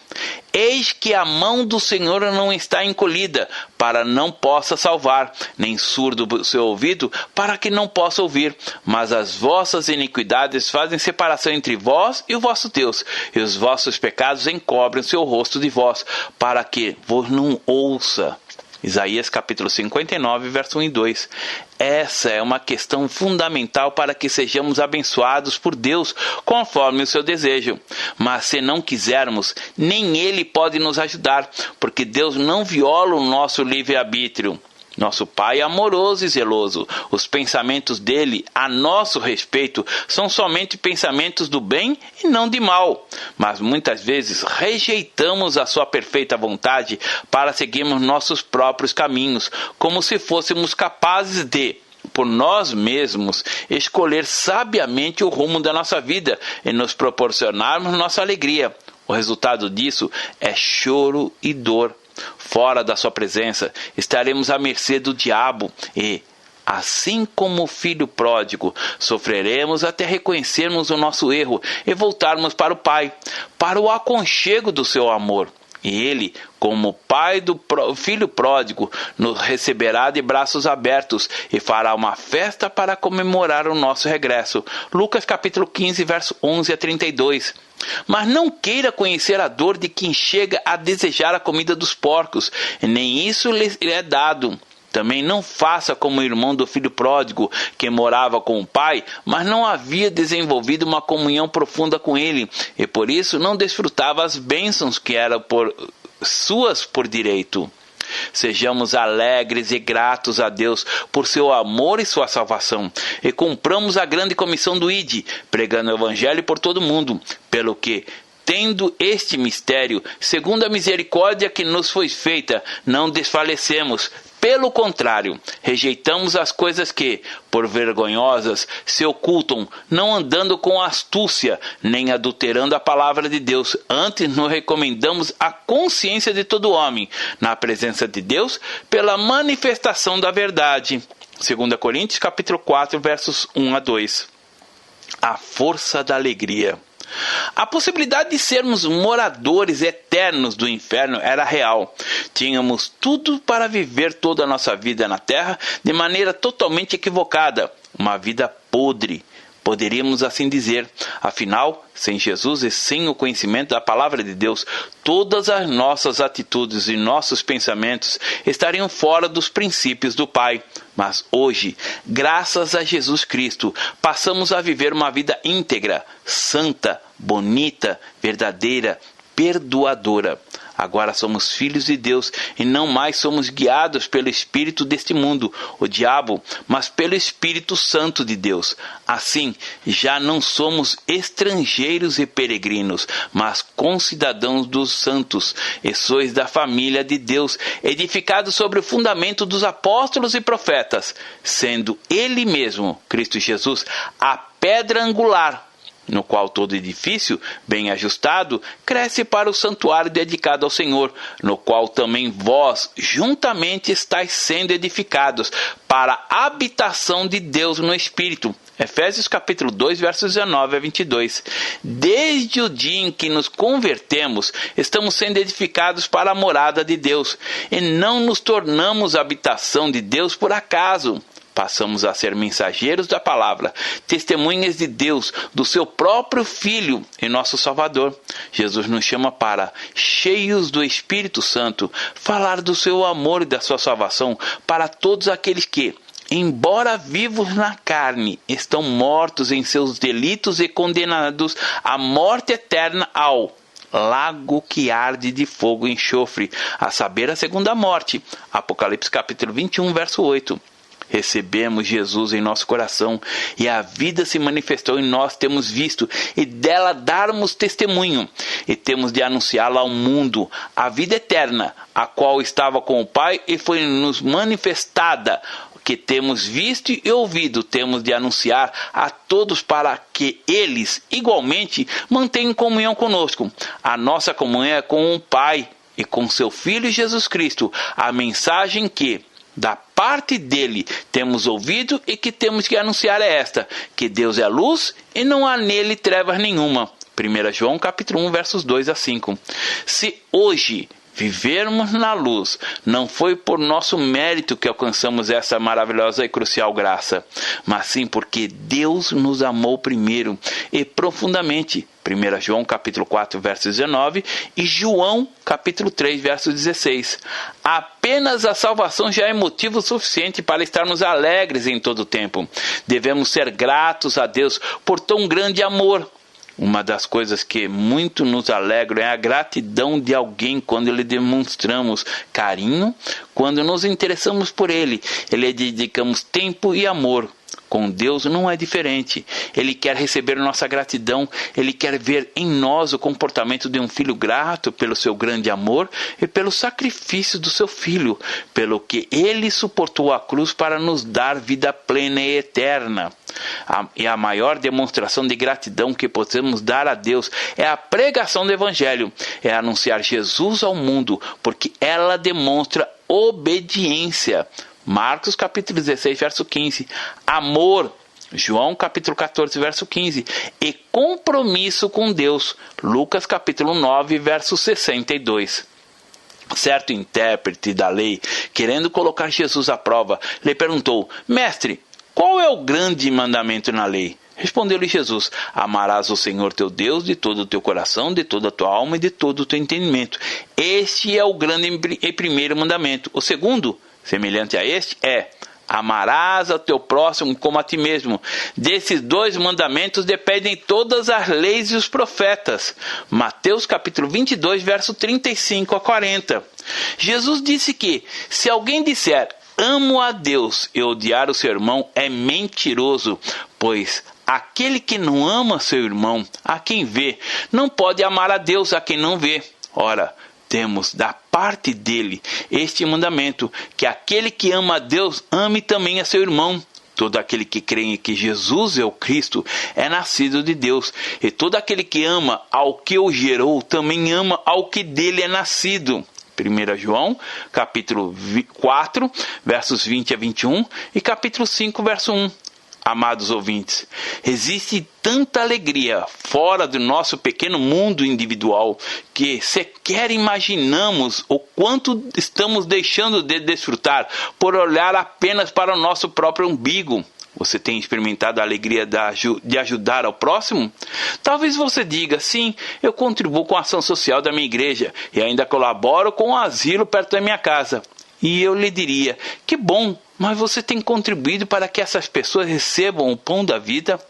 Eis que a mão do Senhor não está encolhida, para não possa salvar, nem surdo o seu ouvido, para que não possa ouvir. Mas as vossas iniquidades fazem separação entre vós e o vosso Deus, e os vossos pecados encobrem o seu rosto de vós, para que vos não ouça. Isaías capítulo 59, verso 1 e 2. Essa é uma questão fundamental para que sejamos abençoados por Deus conforme o seu desejo. Mas se não quisermos, nem Ele pode nos ajudar, porque Deus não viola o nosso livre-arbítrio. Nosso Pai é amoroso e zeloso. Os pensamentos dele a nosso respeito são somente pensamentos do bem e não de mal. Mas muitas vezes rejeitamos a sua perfeita vontade para seguirmos nossos próprios caminhos, como se fôssemos capazes de, por nós mesmos, escolher sabiamente o rumo da nossa vida e nos proporcionarmos nossa alegria. O resultado disso é choro e dor. Fora da sua presença, estaremos à mercê do diabo e, assim como o filho pródigo, sofreremos até reconhecermos o nosso erro e voltarmos para o Pai, para o aconchego do seu amor. E Ele, como Pai do filho pródigo, nos receberá de braços abertos e fará uma festa para comemorar o nosso regresso. Lucas capítulo 15, verso 11 a 32. Mas não queira conhecer a dor de quem chega a desejar a comida dos porcos, e nem isso lhe é dado. Também não faça como o irmão do filho pródigo, que morava com o pai, mas não havia desenvolvido uma comunhão profunda com ele, e por isso não desfrutava as bênçãos que eram suas por direito. Sejamos alegres e gratos a Deus por seu amor e sua salvação, e cumpramos a grande comissão do Ide, pregando o Evangelho por todo o mundo, pelo que, tendo este mistério, segundo a misericórdia que nos foi feita, não desfalecemos. Pelo contrário, rejeitamos as coisas que, por vergonhosas, se ocultam, não andando com astúcia, nem adulterando a palavra de Deus. Antes nos recomendamos a consciência de todo homem, na presença de Deus, pela manifestação da verdade. 2 Coríntios capítulo 4, versos 1 a 2. A força da alegria. A possibilidade de sermos moradores eternos do inferno era real. Tínhamos tudo para viver toda a nossa vida na terra de maneira totalmente equivocada, uma vida podre, poderíamos assim dizer. Afinal, sem Jesus e sem o conhecimento da palavra de Deus, todas as nossas atitudes e nossos pensamentos estariam fora dos princípios do Pai. Mas hoje, graças a Jesus Cristo, passamos a viver uma vida íntegra, santa, bonita, verdadeira, perdoadora. Agora somos filhos de Deus e não mais somos guiados pelo espírito deste mundo, o diabo, mas pelo Espírito Santo de Deus. Assim, já não somos estrangeiros e peregrinos, mas concidadãos dos santos, e sois da família de Deus, edificados sobre o fundamento dos apóstolos e profetas, sendo Ele mesmo, Cristo Jesus, a pedra angular, no qual todo edifício, bem ajustado, cresce para o santuário dedicado ao Senhor, no qual também vós juntamente estáis sendo edificados para a habitação de Deus no Espírito. Efésios capítulo 2, versos 19 a 22. Desde o dia em que nos convertemos, estamos sendo edificados para a morada de Deus, e não nos tornamos habitação de Deus por acaso. passamos a ser mensageiros da palavra, testemunhas de Deus, do seu próprio Filho e nosso Salvador. Jesus nos chama para, cheios do Espírito Santo, falar do seu amor e da sua salvação para todos aqueles que, embora vivos na carne, estão mortos em seus delitos e condenados à morte eterna ao lago que arde de fogo e enxofre, a saber, a segunda morte. Apocalipse capítulo 21, verso 8. Recebemos Jesus em nosso coração e a vida se manifestou em nós, temos visto, e dela darmos testemunho, e temos de anunciá-la ao mundo, a vida eterna, a qual estava com o Pai e foi nos manifestada, que temos visto e ouvido, temos de anunciar a todos para que eles, igualmente, mantenham comunhão conosco. A nossa comunhão é com o Pai e com seu Filho Jesus Cristo, a mensagem que, da parte dele, temos ouvido e que temos que anunciar é esta, que Deus é luz e não há nele trevas nenhuma. 1 João capítulo 1, versos 2 a 5. Se hoje vivermos na luz, não foi por nosso mérito que alcançamos essa maravilhosa e crucial graça, mas sim porque Deus nos amou primeiro e profundamente. 1 João capítulo 4, verso 19 e João capítulo 3, verso 16. Apenas a salvação já é motivo suficiente para estarmos alegres em todo o tempo. Devemos ser gratos a Deus por tão grande amor. Uma das coisas que muito nos alegram é a gratidão de alguém quando lhe demonstramos carinho, quando nos interessamos por ele, lhe dedicamos tempo e amor. Com Deus não é diferente. Ele quer receber nossa gratidão, Ele quer ver em nós o comportamento de um filho grato pelo seu grande amor e pelo sacrifício do seu filho, pelo que Ele suportou a cruz para nos dar vida plena e eterna. E a maior demonstração de gratidão que podemos dar a Deus é a pregação do Evangelho, é anunciar Jesus ao mundo, porque ela demonstra obediência. Marcos capítulo 16, verso 15. Amor, João capítulo 14, verso 15. E compromisso com Deus, Lucas capítulo 9, verso 62. Certo intérprete da lei, querendo colocar Jesus à prova, lhe perguntou: Mestre, qual é o grande mandamento na lei? Respondeu-lhe Jesus: amarás o Senhor teu Deus de todo o teu coração, de toda a tua alma e de todo o teu entendimento. Este é o grande e primeiro mandamento. O segundo, semelhante a este, é: amarás ao teu próximo como a ti mesmo. Desses dois mandamentos dependem todas as leis e os profetas. Mateus capítulo 22, verso 35 a 40. Jesus disse que, se alguém disser amo a Deus e odiar o seu irmão, é mentiroso, pois aquele que não ama seu irmão, a quem vê, não pode amar a Deus a quem não vê. Ora, temos da parte dele este mandamento, que aquele que ama a Deus, ame também a seu irmão. Todo aquele que crê em que Jesus é o Cristo é nascido de Deus, e todo aquele que ama ao que o gerou, também ama ao que dele é nascido. 1 João, capítulo 4, versos 20 a 21 e capítulo 5, verso 1. Amados ouvintes, existe tanta alegria fora do nosso pequeno mundo individual que sequer imaginamos o quanto estamos deixando de desfrutar por olhar apenas para o nosso próprio umbigo. Você tem experimentado a alegria de ajudar ao próximo? Talvez você diga: sim, eu contribuo com a ação social da minha igreja e ainda colaboro com o asilo perto da minha casa. E eu lhe diria: que bom, mas você tem contribuído para que essas pessoas recebam o pão da vida?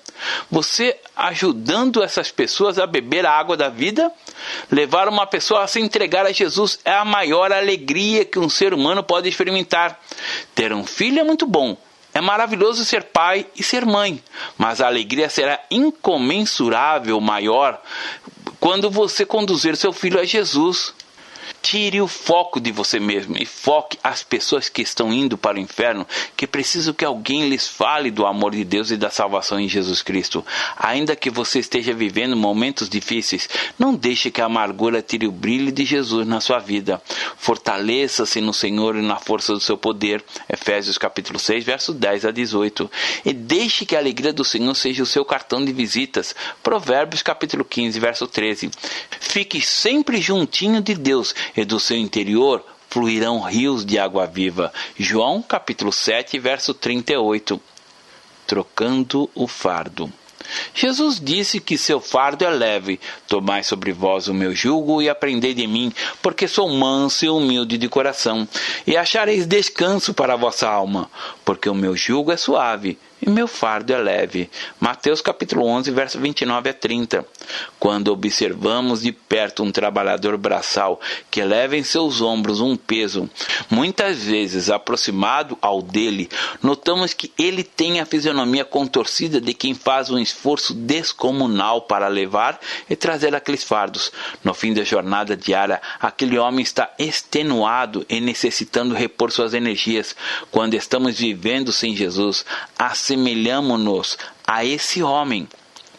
Você ajudando essas pessoas a beber a água da vida? Levar uma pessoa a se entregar a Jesus é a maior alegria que um ser humano pode experimentar. Ter um filho é muito bom. É maravilhoso ser pai e ser mãe, mas a alegria será incomensurável maior quando você conduzir seu filho a Jesus. Tire o foco de você mesmo e foque as pessoas que estão indo para o inferno, que precisam que alguém lhes fale do amor de Deus e da salvação em Jesus Cristo. Ainda que você esteja vivendo momentos difíceis, não deixe que a amargura tire o brilho de Jesus na sua vida. Fortaleça-se no Senhor e na força do seu poder. Efésios capítulo 6, versos 10 a 18. E deixe que a alegria do Senhor seja o seu cartão de visitas. Provérbios capítulo 15, verso 13. Fique sempre juntinho de Deus, e do seu interior fluirão rios de água viva. João capítulo 7, verso 38. Trocando o fardo. Jesus disse que seu fardo é leve. Tomai sobre vós o meu jugo e aprendei de mim, porque sou manso e humilde de coração, e achareis descanso para a vossa alma, porque o meu jugo é suave e meu fardo é leve. Mateus capítulo 11, verso 29 a 30. Quando observamos de perto um trabalhador braçal que leva em seus ombros um peso, muitas vezes aproximado ao dele, notamos que ele tem a fisionomia contorcida de quem faz um esforço descomunal para levar e trazer aqueles fardos. No fim da jornada diária, aquele homem está extenuado e necessitando repor suas energias. Quando estamos vivendo sem Jesus, assemelhamos-nos a esse homem,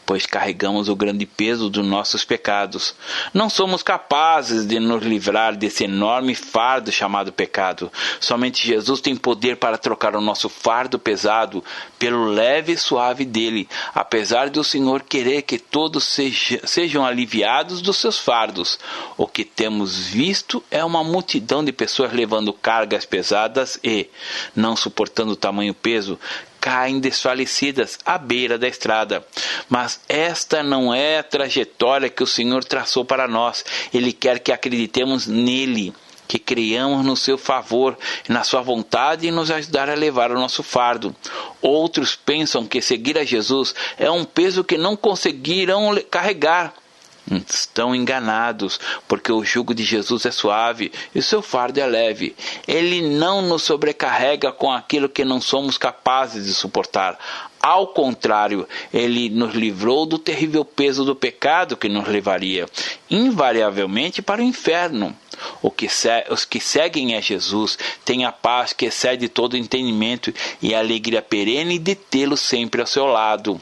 pois carregamos o grande peso dos nossos pecados. Não somos capazes de nos livrar desse enorme fardo chamado pecado. Somente Jesus tem poder para trocar o nosso fardo pesado pelo leve e suave dele, apesar de o Senhor querer que todos sejam aliviados dos seus fardos. O que temos visto é uma multidão de pessoas levando cargas pesadas e, não suportando tamanho peso, caem desfalecidas à beira da estrada. Mas esta não é a trajetória que o Senhor traçou para nós. Ele quer que acreditemos nele, que creiamos no seu favor, na sua vontade e nos ajudar a levar o nosso fardo. Outros pensam que seguir a Jesus é um peso que não conseguirão carregar. Estão enganados, porque o jugo de Jesus é suave e o seu fardo é leve. Ele não nos sobrecarrega com aquilo que não somos capazes de suportar. Ao contrário, ele nos livrou do terrível peso do pecado que nos levaria, invariavelmente, para o inferno. Os que seguem a Jesus têm a paz que excede todo entendimento e a alegria perene de tê-lo sempre ao seu lado.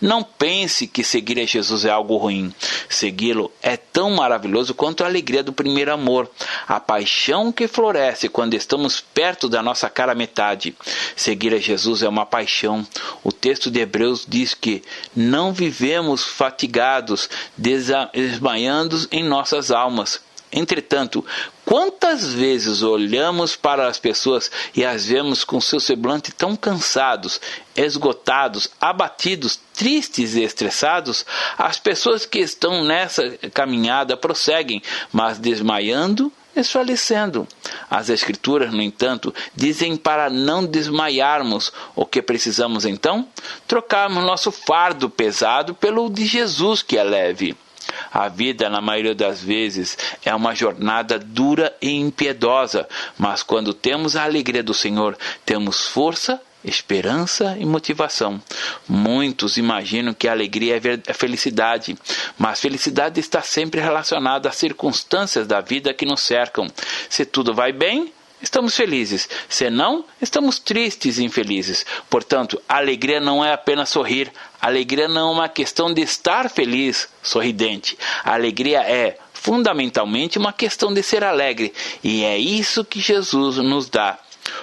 Não pense que seguir a Jesus é algo ruim. Segui-lo é tão maravilhoso quanto a alegria do primeiro amor, a paixão que floresce quando estamos perto da nossa cara metade. Seguir a Jesus é uma paixão. O texto de Hebreus diz que não vivemos fatigados, desmaiando em nossas almas. Entretanto, quantas vezes olhamos para as pessoas e as vemos com seu semblante tão cansados, esgotados, abatidos, tristes e estressados? As pessoas que estão nessa caminhada prosseguem, mas desmaiando, desfalecendo. As Escrituras, no entanto, dizem para não desmaiarmos. O que precisamos então? Trocarmos nosso fardo pesado pelo de Jesus, que é leve. A vida, na maioria das vezes, é uma jornada dura e impiedosa, mas quando temos a alegria do Senhor, temos força, esperança e motivação. Muitos imaginam que a alegria é felicidade, mas felicidade está sempre relacionada às circunstâncias da vida que nos cercam. Se tudo vai bem, estamos felizes. Se não, estamos tristes e infelizes. Portanto, a alegria não é apenas sorrir. A alegria não é uma questão de estar feliz, sorridente. A alegria é, fundamentalmente, uma questão de ser alegre. E é isso que Jesus nos dá.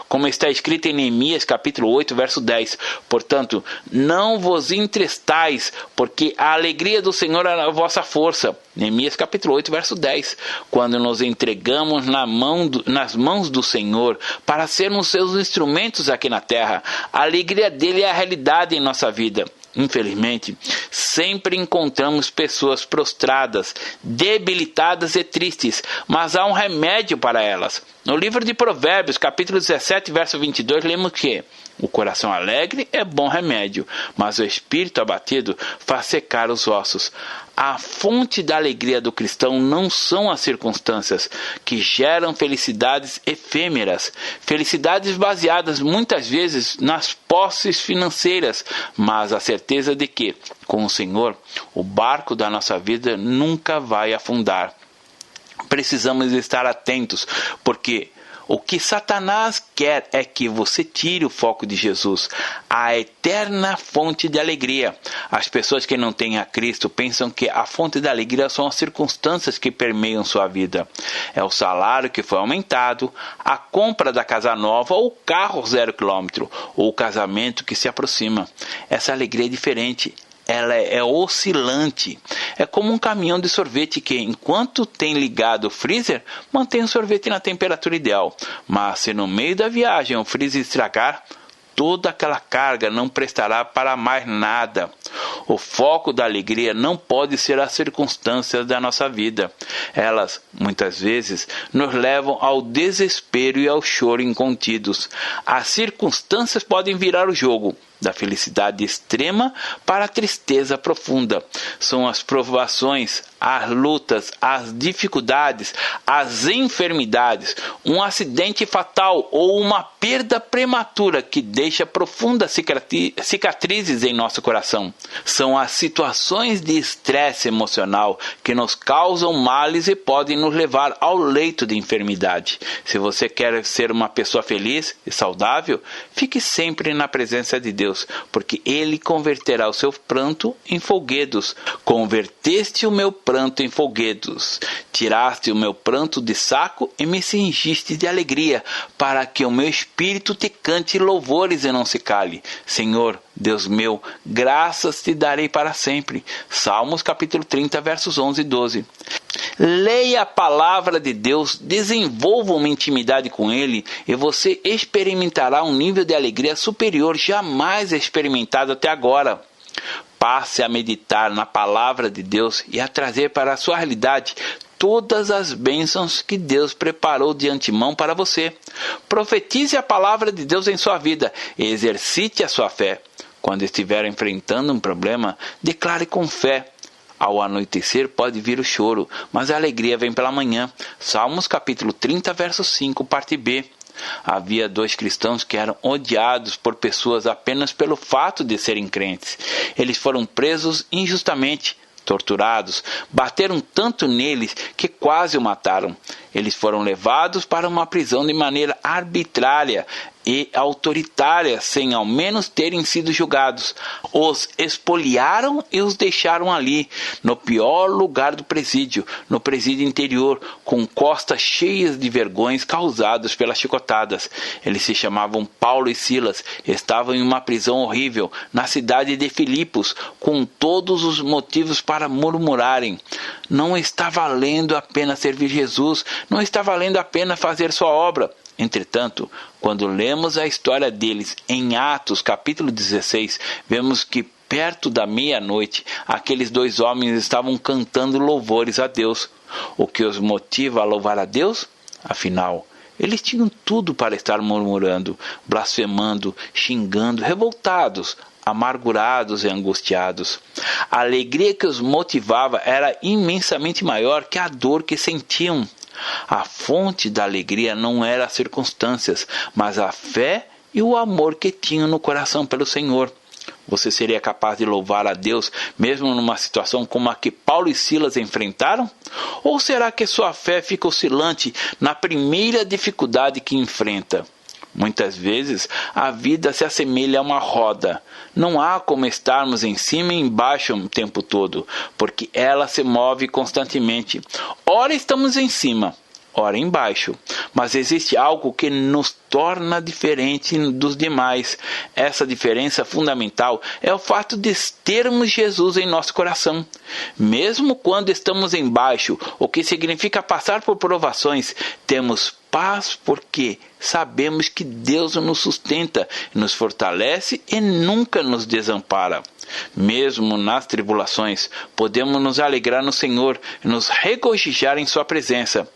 Como está escrito em Neemias capítulo 8, verso 10. Portanto, não vos entristais, porque a alegria do Senhor é a vossa força. Neemias capítulo 8, verso 10. Quando nos entregamos nas mãos do Senhor para sermos seus instrumentos aqui na terra, a alegria dele é a realidade em nossa vida. Infelizmente, sempre encontramos pessoas prostradas, debilitadas e tristes, mas há um remédio para elas. No livro de Provérbios, capítulo 17, verso 22, lemos que o coração alegre é bom remédio, mas o espírito abatido faz secar os ossos. A fonte da alegria do cristão não são as circunstâncias que geram felicidades efêmeras, felicidades baseadas muitas vezes nas posses financeiras, mas a certeza de que, com o Senhor, o barco da nossa vida nunca vai afundar. Precisamos estar atentos, porque o que Satanás quer é que você tire o foco de Jesus, a eterna fonte de alegria. As pessoas que não têm a Cristo pensam que a fonte da alegria são as circunstâncias que permeiam sua vida. É o salário que foi aumentado, a compra da casa nova, ou o carro 0 km, ou o casamento que se aproxima. Essa alegria é diferente. ela é oscilante. É como um caminhão de sorvete que, enquanto tem ligado o freezer, mantém o sorvete na temperatura ideal. Mas se no meio da viagem o freezer estragar, toda aquela carga não prestará para mais nada. O foco da alegria não pode ser as circunstâncias da nossa vida. Elas, muitas vezes, nos levam ao desespero e ao choro incontidos. As circunstâncias podem virar o jogo da felicidade extrema para a tristeza profunda. São as provações, as lutas, as dificuldades, as enfermidades, um acidente fatal ou uma perda prematura que deixa profundas cicatrizes em nosso coração. São as situações de estresse emocional que nos causam males e podem nos levar ao leito de enfermidade. Se você quer ser uma pessoa feliz e saudável, fique sempre na presença de Deus, porque Ele converterá o seu pranto em folguedos. Converteste o meu pranto em folguedos. Tiraste o meu pranto de saco e me cingiste de alegria, para que o meu espírito te cante louvores e não se cale. Senhor, Deus meu, graças te darei para sempre. Salmos capítulo 30, versos 11 e 12. Leia a palavra de Deus, desenvolva uma intimidade com Ele e você experimentará um nível de alegria superior jamais experimentado até agora. Passe a meditar na palavra de Deus e a trazer para a sua realidade todas as bênçãos que Deus preparou de antemão para você. Profetize a palavra de Deus em sua vida e exercite a sua fé. Quando estiver enfrentando um problema, declare com fé. Ao anoitecer pode vir o choro, mas a alegria vem pela manhã. Salmos capítulo 30, verso 5, parte B. Havia 2 cristãos que eram odiados por pessoas apenas pelo fato de serem crentes. Eles foram presos injustamente, torturados, bateram tanto neles que quase o mataram. Eles foram levados para uma prisão de maneira arbitrária e autoritária, sem ao menos terem sido julgados. Os espoliaram e os deixaram ali, no pior lugar do presídio, no presídio interior, com costas cheias de vergões causadas pelas chicotadas. Eles se chamavam Paulo e Silas, estavam em uma prisão horrível, na cidade de Filipos, com todos os motivos para murmurarem. Não está valendo a pena servir Jesus, não está valendo a pena fazer sua obra. Entretanto, quando lemos a história deles em Atos capítulo 16, vemos que perto da meia-noite, aqueles 2 homens estavam cantando louvores a Deus. O que os motiva a louvar a Deus? Afinal, eles tinham tudo para estar murmurando, blasfemando, xingando, revoltados, amargurados e angustiados. A alegria que os motivava era imensamente maior que a dor que sentiam. A fonte da alegria não era as circunstâncias, mas a fé e o amor que tinham no coração pelo Senhor. Você seria capaz de louvar a Deus mesmo numa situação como a que Paulo e Silas enfrentaram? Ou será que sua fé fica oscilante na primeira dificuldade que enfrenta? Muitas vezes a vida se assemelha a uma roda. Não há como estarmos em cima e embaixo o tempo todo, porque ela se move constantemente. Ora estamos em cima, ora embaixo. Mas existe algo que nos torna diferente dos demais. Essa diferença fundamental é o fato de termos Jesus em nosso coração. Mesmo quando estamos embaixo, o que significa passar por provações, temos paz porque sabemos que Deus nos sustenta, nos fortalece e nunca nos desampara. Mesmo nas tribulações, podemos nos alegrar no Senhor e nos regozijar em sua presença.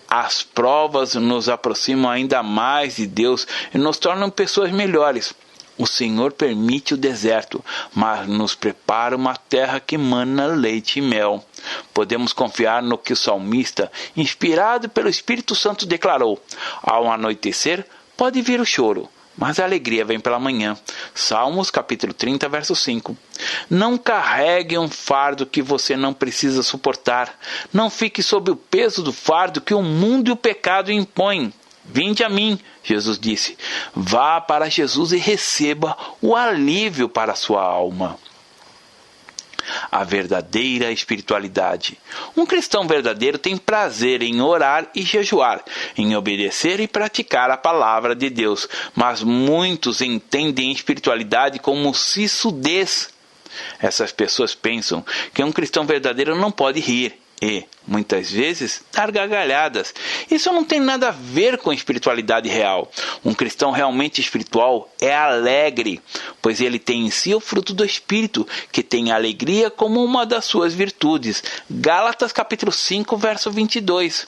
As provas nos aproximam ainda mais de Deus e nos tornam pessoas melhores. O Senhor permite o deserto, mas nos prepara uma terra que mana leite e mel. Podemos confiar no que o salmista, inspirado pelo Espírito Santo, declarou: ao anoitecer pode vir o choro, mas a alegria vem pela manhã. Salmos capítulo 30, verso 5. Não carregue um fardo que você não precisa suportar. Não fique sob o peso do fardo que o mundo e o pecado impõem. Vinde a mim, Jesus disse. Vá para Jesus e receba o alívio para a sua alma. A verdadeira espiritualidade. Um cristão verdadeiro tem prazer em orar e jejuar, em obedecer e praticar a palavra de Deus, mas muitos entendem espiritualidade como sisudez. Essas pessoas pensam que um cristão verdadeiro não pode rir e, muitas vezes, dar gargalhadas. Isso não tem nada a ver com espiritualidade real. Um cristão realmente espiritual é alegre, pois ele tem em si o fruto do Espírito, que tem a alegria como uma das suas virtudes. Gálatas capítulo 5, verso 22.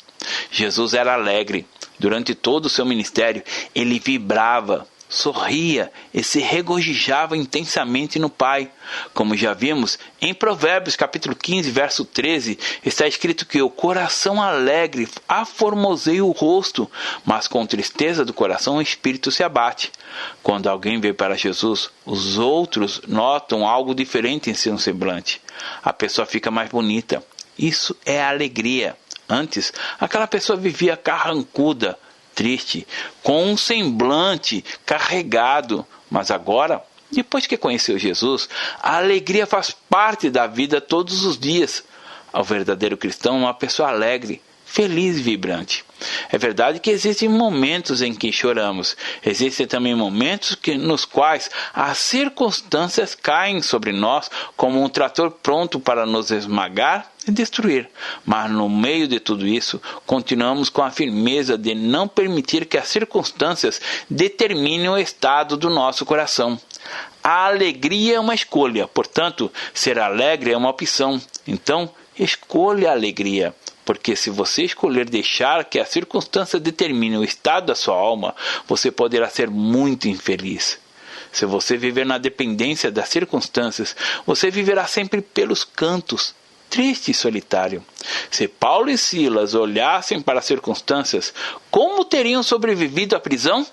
Jesus era alegre. Durante todo o seu ministério, ele vibrava, sorria e se regozijava intensamente no Pai. Como já vimos, em Provérbios capítulo 15, verso 13, está escrito que o coração alegre aformoseia o rosto, mas com tristeza do coração o espírito se abate. Quando alguém vem para Jesus, os outros notam algo diferente em seu semblante. A pessoa fica mais bonita. Isso é alegria. Antes, aquela pessoa vivia carrancuda, triste, com um semblante carregado. Mas agora, depois que conheceu Jesus, a alegria faz parte da vida todos os dias. O verdadeiro cristão é uma pessoa alegre, feliz e vibrante. É verdade que existem momentos em que choramos. Existem também momentos nos quais as circunstâncias caem sobre nós como um trator pronto para nos esmagar e destruir. Mas no meio de tudo isso, continuamos com a firmeza de não permitir que as circunstâncias determinem o estado do nosso coração. A alegria é uma escolha, portanto, ser alegre é uma opção. Então, escolha a alegria. Porque se você escolher deixar que a circunstância determine o estado da sua alma, você poderá ser muito infeliz. Se você viver na dependência das circunstâncias, você viverá sempre pelos cantos, triste e solitário. Se Paulo e Silas olhassem para as circunstâncias, como teriam sobrevivido à prisão?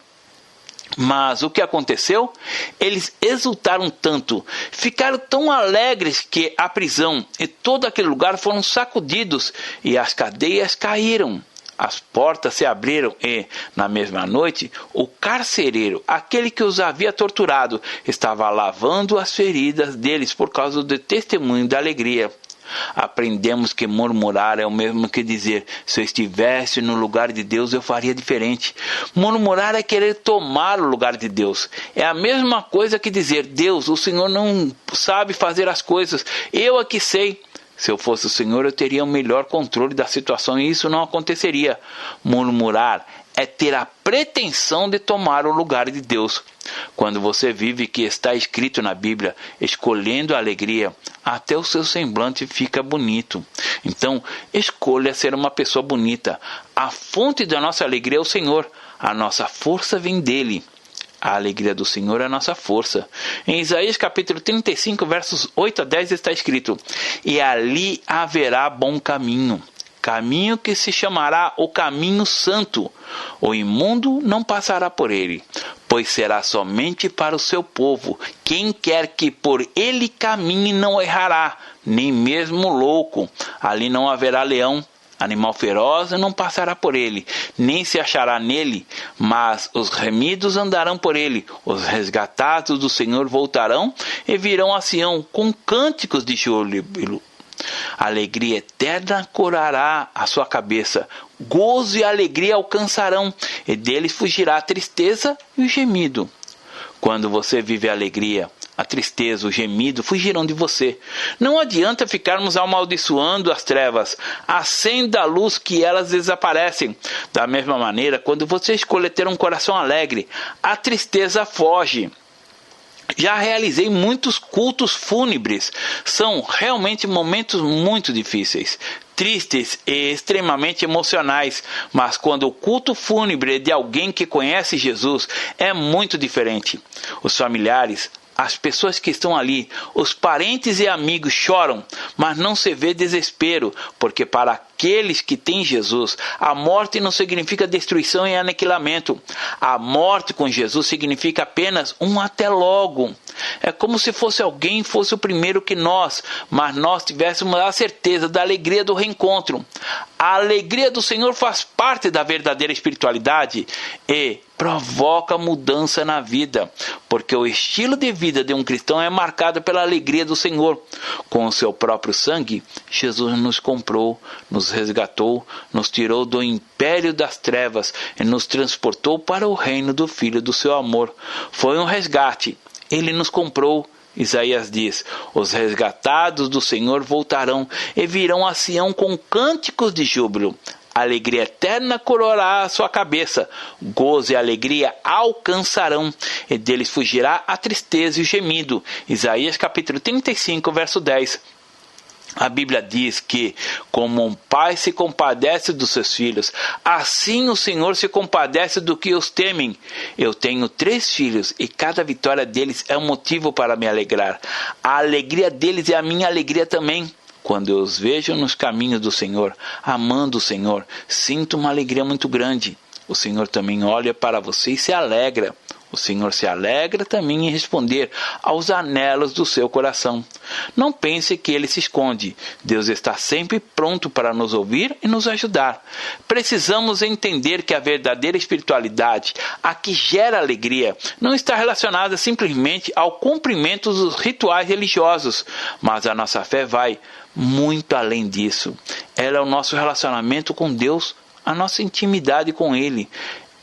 Mas o que aconteceu? Eles exultaram tanto, ficaram tão alegres que a prisão e todo aquele lugar foram sacudidos e as cadeias caíram. As portas se abriram e, na mesma noite, o carcereiro, aquele que os havia torturado, estava lavando as feridas deles por causa do testemunho da alegria. Aprendemos que murmurar é o mesmo que dizer: se eu estivesse no lugar de Deus eu faria diferente. Murmurar é querer tomar o lugar de Deus. É a mesma coisa que dizer: Deus, o Senhor não sabe fazer as coisas, eu aqui sei. Se eu fosse o Senhor, eu teria o melhor controle da situação e isso não aconteceria. Murmurar é ter a pretensão de tomar o lugar de Deus. Quando você vive o que está escrito na Bíblia, escolhendo a alegria, até o seu semblante fica bonito. Então, escolha ser uma pessoa bonita. A fonte da nossa alegria é o Senhor. A nossa força vem dele. A alegria do Senhor é a nossa força. Em Isaías capítulo 35, versos 8 a 10 está escrito: e ali haverá bom caminho. Caminho que se chamará o caminho santo. O imundo não passará por ele, pois será somente para o seu povo. Quem quer que por ele caminhe não errará, nem mesmo louco. Ali não haverá leão, animal feroz não passará por ele, nem se achará nele, mas os remidos andarão por ele. Os resgatados do Senhor voltarão e virão a Sião com cânticos de júbilo. Alegria eterna corará a sua cabeça, gozo e alegria alcançarão, e deles fugirá a tristeza e o gemido. Quando você vive a alegria, a tristeza, o gemido fugirão de você. Não adianta ficarmos amaldiçoando as trevas. Acenda a luz que elas desaparecem. Da mesma maneira, quando você escolher ter um coração alegre, a tristeza foge. Já realizei muitos cultos fúnebres. São realmente momentos muito difíceis, tristes e extremamente emocionais. Mas quando o culto fúnebre é de alguém que conhece Jesus, é muito diferente. Os familiares, as pessoas que estão ali, os parentes e amigos choram, mas não se vê desespero, porque para aqueles que têm Jesus, a morte não significa destruição e aniquilamento. A morte com Jesus significa apenas um até logo. É como se alguém fosse o primeiro que nós, mas nós tivéssemos a certeza da alegria do reencontro. A alegria do Senhor faz parte da verdadeira espiritualidade e provoca mudança na vida, porque o estilo de vida de um cristão é marcado pela alegria do Senhor. Com o seu próprio sangue, Jesus nos comprou, nos resgatou, nos tirou do império das trevas e nos transportou para o reino do Filho do seu amor. Foi um resgate. Ele nos comprou Isaías diz: os resgatados do Senhor voltarão e virão a Sião com cânticos de júbilo. A alegria eterna coroará a sua cabeça, gozo e alegria alcançarão, e deles fugirá a tristeza e o gemido. Isaías capítulo 35, verso 10. A Bíblia diz que, como um pai se compadece dos seus filhos, assim o Senhor se compadece do que os temem. Eu tenho 3 filhos e cada vitória deles é um motivo para me alegrar. A alegria deles é a minha alegria também. Quando eu os vejo nos caminhos do Senhor, amando o Senhor, sinto uma alegria muito grande. O Senhor também olha para você e se alegra. O Senhor se alegra também em responder aos anelos do seu coração. Não pense que Ele se esconde. Deus está sempre pronto para nos ouvir e nos ajudar. Precisamos entender que a verdadeira espiritualidade, a que gera alegria, não está relacionada simplesmente ao cumprimento dos rituais religiosos, mas a nossa fé vai muito além disso. Ela é o nosso relacionamento com Deus, a nossa intimidade com Ele.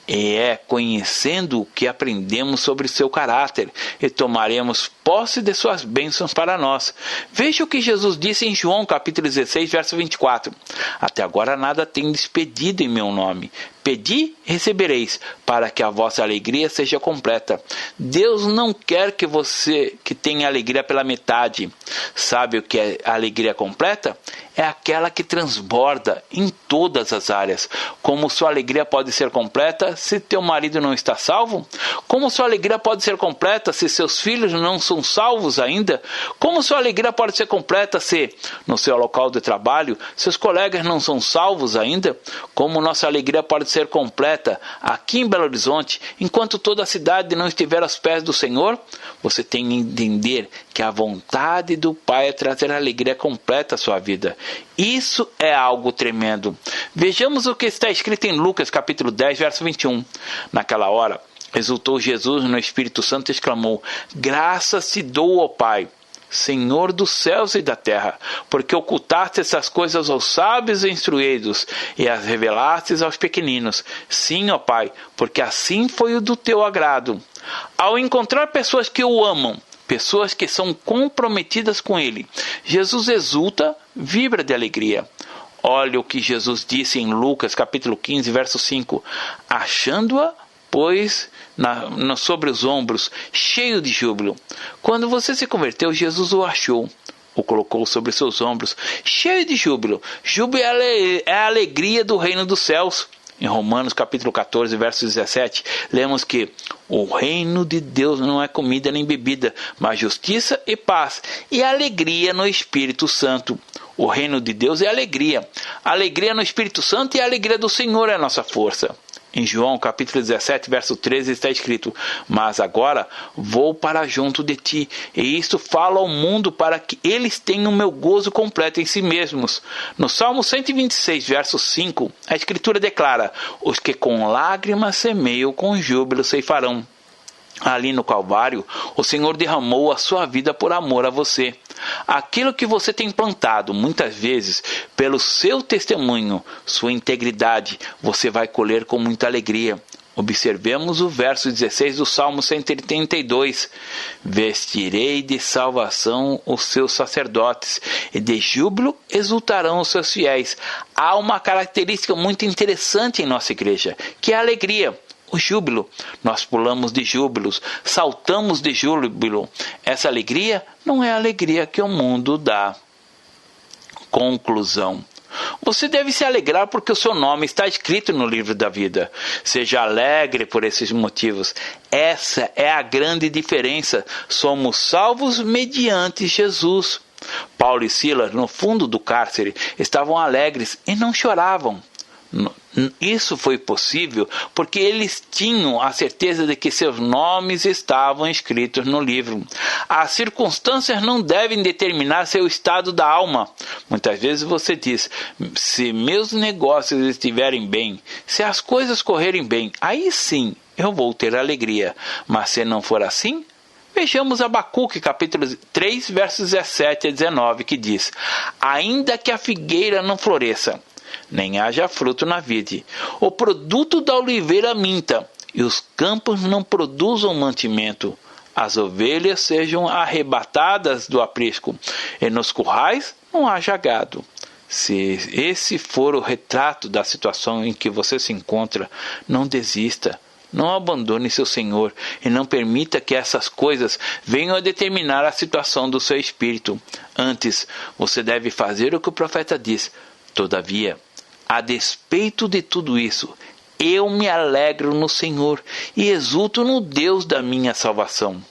E é conhecendo o que aprendemos sobre seu caráter e tomaremos posse de suas bênçãos para nós. Veja o que Jesus disse em João capítulo 16, verso 24. Até agora nada tendes pedido em meu nome. Pedi, recebereis, para que a vossa alegria seja completa. Deus não quer que você tenha alegria pela metade. Sabe o que é a alegria completa? É aquela que transborda em todas as áreas. Como sua alegria pode ser completa se teu marido não está salvo? Como sua alegria pode ser completa se seus filhos não são salvos ainda? Como sua alegria pode ser completa se, no seu local de trabalho, seus colegas não são salvos ainda? Como nossa alegria pode ser completa aqui em Belo Horizonte, enquanto toda a cidade não estiver aos pés do Senhor? Você tem que entender que a vontade do Pai é trazer alegria completa à sua vida. Isso é algo tremendo. Vejamos o que está escrito em Lucas capítulo 10, verso 21. Naquela hora, exultou Jesus no Espírito Santo e exclamou: graças te dou, ó Pai, Senhor dos céus e da terra, porque ocultaste essas coisas aos sábios e instruídos e as revelastes aos pequeninos. Sim, ó Pai, porque assim foi o do teu agrado. Ao encontrar pessoas que o amam, pessoas que são comprometidas com Ele, Jesus exulta, vibra de alegria. Olha o que Jesus disse em Lucas capítulo 15, verso 5. Achando-a, pois, sobre os ombros, cheio de júbilo. Quando você se converteu, Jesus o achou, o colocou sobre seus ombros, cheio de júbilo. Júbilo é a alegria do reino dos céus. Em Romanos capítulo 14, verso 17, lemos que o reino de Deus não é comida nem bebida, mas justiça e paz e alegria no Espírito Santo. O reino de Deus é alegria. A alegria no Espírito Santo e a alegria do Senhor é a nossa força. Em João capítulo 17, verso 13 está escrito: mas agora vou para junto de ti, e isto falo ao mundo para que eles tenham meu gozo completo em si mesmos. No Salmo 126, verso 5, a Escritura declara: os que com lágrimas semeiam, com júbilo ceifarão. Ali no Calvário, o Senhor derramou a sua vida por amor a você. Aquilo que você tem plantado, muitas vezes, pelo seu testemunho, sua integridade, você vai colher com muita alegria. Observemos o verso 16 do Salmo 132. Vestirei de salvação os seus sacerdotes, e de júbilo exultarão os seus fiéis. Há uma característica muito interessante em nossa igreja, que é a alegria. O júbilo. Nós pulamos de júbilos, saltamos de júbilo. Essa alegria não é a alegria que o mundo dá. Conclusão. Você deve se alegrar porque o seu nome está escrito no livro da vida. Seja alegre por esses motivos. Essa é a grande diferença. Somos salvos mediante Jesus. Paulo e Silas, no fundo do cárcere, estavam alegres e não choravam. Isso foi possível porque eles tinham a certeza de que seus nomes estavam escritos no livro. As circunstâncias não devem determinar seu estado da alma. Muitas vezes você diz: se meus negócios estiverem bem, se as coisas correrem bem, aí sim eu vou ter alegria. Mas se não for assim, vejamos Abacuque capítulo 3, versos 17 a 19, que diz: ainda que a figueira não floresça, nem haja fruto na vide, o produto da oliveira minta, e os campos não produzam mantimento, as ovelhas sejam arrebatadas do aprisco, e nos currais não haja gado. Se esse for o retrato da situação em que você se encontra, não desista. Não abandone seu Senhor e não permita que essas coisas venham a determinar a situação do seu espírito. Antes, você deve fazer o que o profeta diz. Todavia, a despeito de tudo isso, eu me alegro no Senhor e exulto no Deus da minha salvação.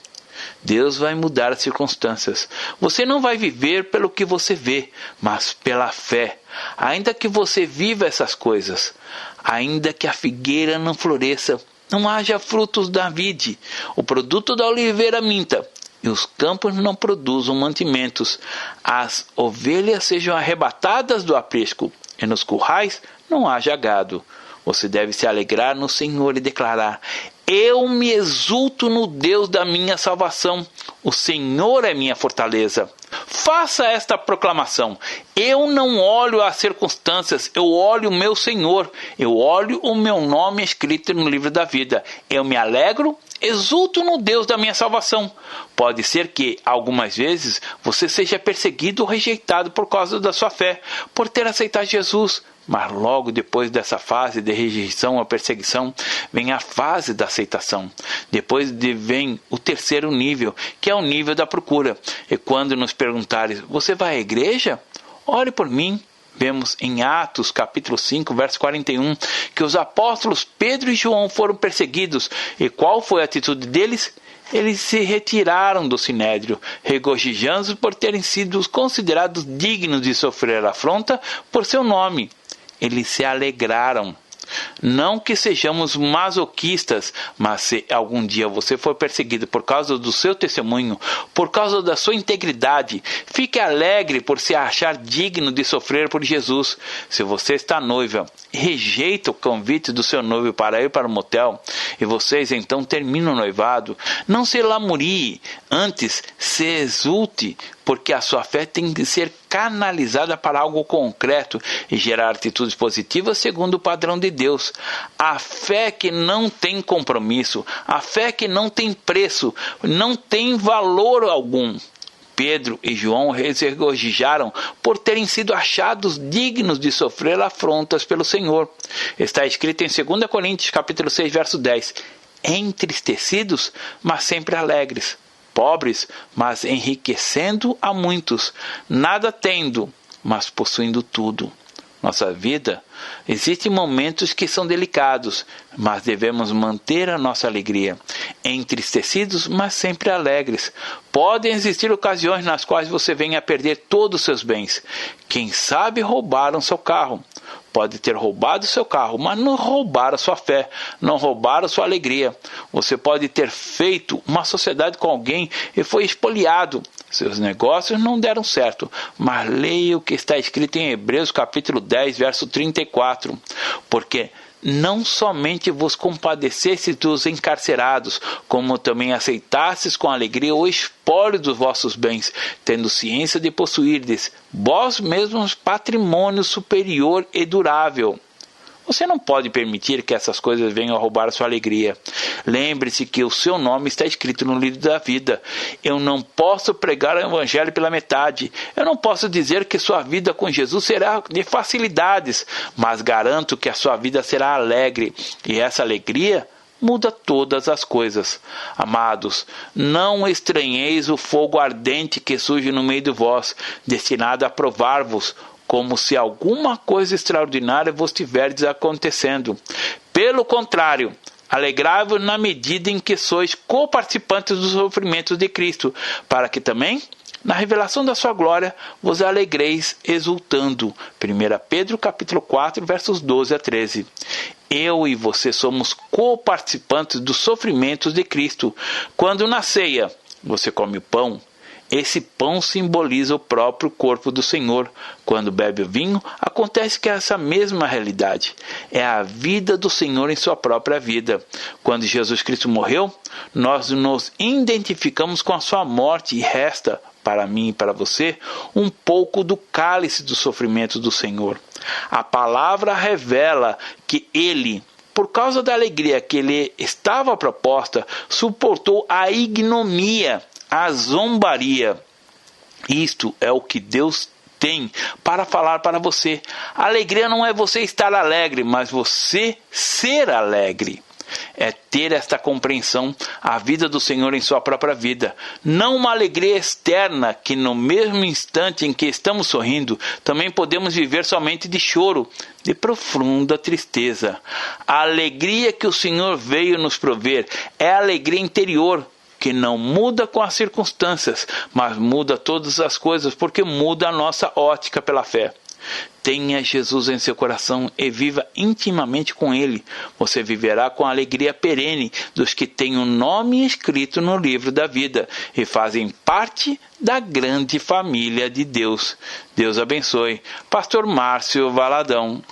Deus vai mudar as circunstâncias. Você não vai viver pelo que você vê, mas pela fé. Ainda que você viva essas coisas, ainda que a figueira não floresça, não haja frutos da vide, o produto da oliveira minta, e os campos não produzam mantimentos, as ovelhas sejam arrebatadas do aprisco, e nos currais não haja gado. Você deve se alegrar no Senhor e declarar: eu me exulto no Deus da minha salvação. O Senhor é minha fortaleza. Faça esta proclamação: eu não olho as circunstâncias, eu olho o meu Senhor. Eu olho o meu nome escrito no livro da vida. Eu me alegro, exulto no Deus da minha salvação. Pode ser que, algumas vezes, você seja perseguido ou rejeitado por causa da sua fé, por ter aceitado Jesus. Mas logo depois dessa fase de rejeição ou perseguição, vem a fase da aceitação. Depois vem o terceiro nível, que é o nível da procura. E quando nos perguntares: você vai à igreja? Ore por mim. Vemos em Atos capítulo 5, verso 41, que os apóstolos Pedro e João foram perseguidos. E qual foi a atitude deles? Eles se retiraram do sinédrio, regozijando por terem sido considerados dignos de sofrer afronta por seu nome. Eles se alegraram. Não que sejamos masoquistas, mas se algum dia você for perseguido por causa do seu testemunho, por causa da sua integridade, fique alegre por se achar digno de sofrer por Jesus. Se você está noiva e rejeita o convite do seu noivo para ir para o motel, e vocês então terminam o noivado, não se lamurie, antes se exulte, porque a sua fé tem que ser canalizada para algo concreto e gerar atitudes positivas segundo o padrão de Deus. A fé que não tem compromisso, a fé que não tem preço, não tem valor algum. Pedro e João regozijaram por terem sido achados dignos de sofrer afrontas pelo Senhor. Está escrito em 2 Coríntios capítulo 6, verso 10. Entristecidos, mas sempre alegres. Pobres, mas enriquecendo a muitos, nada tendo, mas possuindo tudo. Nossa vida, existem momentos que são delicados, mas devemos manter a nossa alegria. Entristecidos, mas sempre alegres. Podem existir ocasiões nas quais você venha a perder todos os seus bens. Quem sabe roubaram seu carro. Pode ter roubado seu carro, mas não roubaram a sua fé, não roubaram a sua alegria. Você pode ter feito uma sociedade com alguém e foi espoliado. Seus negócios não deram certo, mas leia o que está escrito em Hebreus capítulo 10, verso 34. Porque não somente vos compadecestes dos encarcerados, como também aceitastes com alegria o espólio dos vossos bens, tendo ciência de possuirdes vós mesmos patrimônio superior e durável. Você não pode permitir que essas coisas venham a roubar a sua alegria. Lembre-se que o seu nome está escrito no livro da vida. Eu não posso pregar o evangelho pela metade. Eu não posso dizer que sua vida com Jesus será de facilidades, mas garanto que a sua vida será alegre. E essa alegria muda todas as coisas. Amados, não estranheis o fogo ardente que surge no meio de vós, destinado a provar-vos, como se alguma coisa extraordinária vos tiverdes acontecendo. Pelo contrário, alegrai-vos na medida em que sois coparticipantes dos sofrimentos de Cristo, para que também, na revelação da sua glória, vos alegreis exultando. 1 Pedro capítulo 4, versos 12 a 13. Eu e você somos coparticipantes dos sofrimentos de Cristo. Quando na ceia você come o pão, esse pão simboliza o próprio corpo do Senhor. Quando bebe o vinho, acontece que é essa mesma realidade. É a vida do Senhor em sua própria vida. Quando Jesus Cristo morreu, nós nos identificamos com a sua morte e resta, para mim e para você, um pouco do cálice do sofrimento do Senhor. A palavra revela que Ele, por causa da alegria que lhe estava proposta, suportou a ignomia, a zombaria. Isto é o que Deus tem para falar para você. A alegria não é você estar alegre, mas você ser alegre. É ter esta compreensão, a vida do Senhor em sua própria vida. Não uma alegria externa, que no mesmo instante em que estamos sorrindo, também podemos viver somente de choro, de profunda tristeza. A alegria que o Senhor veio nos prover é a alegria interior, que não muda com as circunstâncias, mas muda todas as coisas, porque muda a nossa ótica pela fé. Tenha Jesus em seu coração e viva intimamente com Ele. Você viverá com a alegria perene dos que têm o nome escrito no livro da vida e fazem parte da grande família de Deus. Deus abençoe. Pastor Márcio Valadão.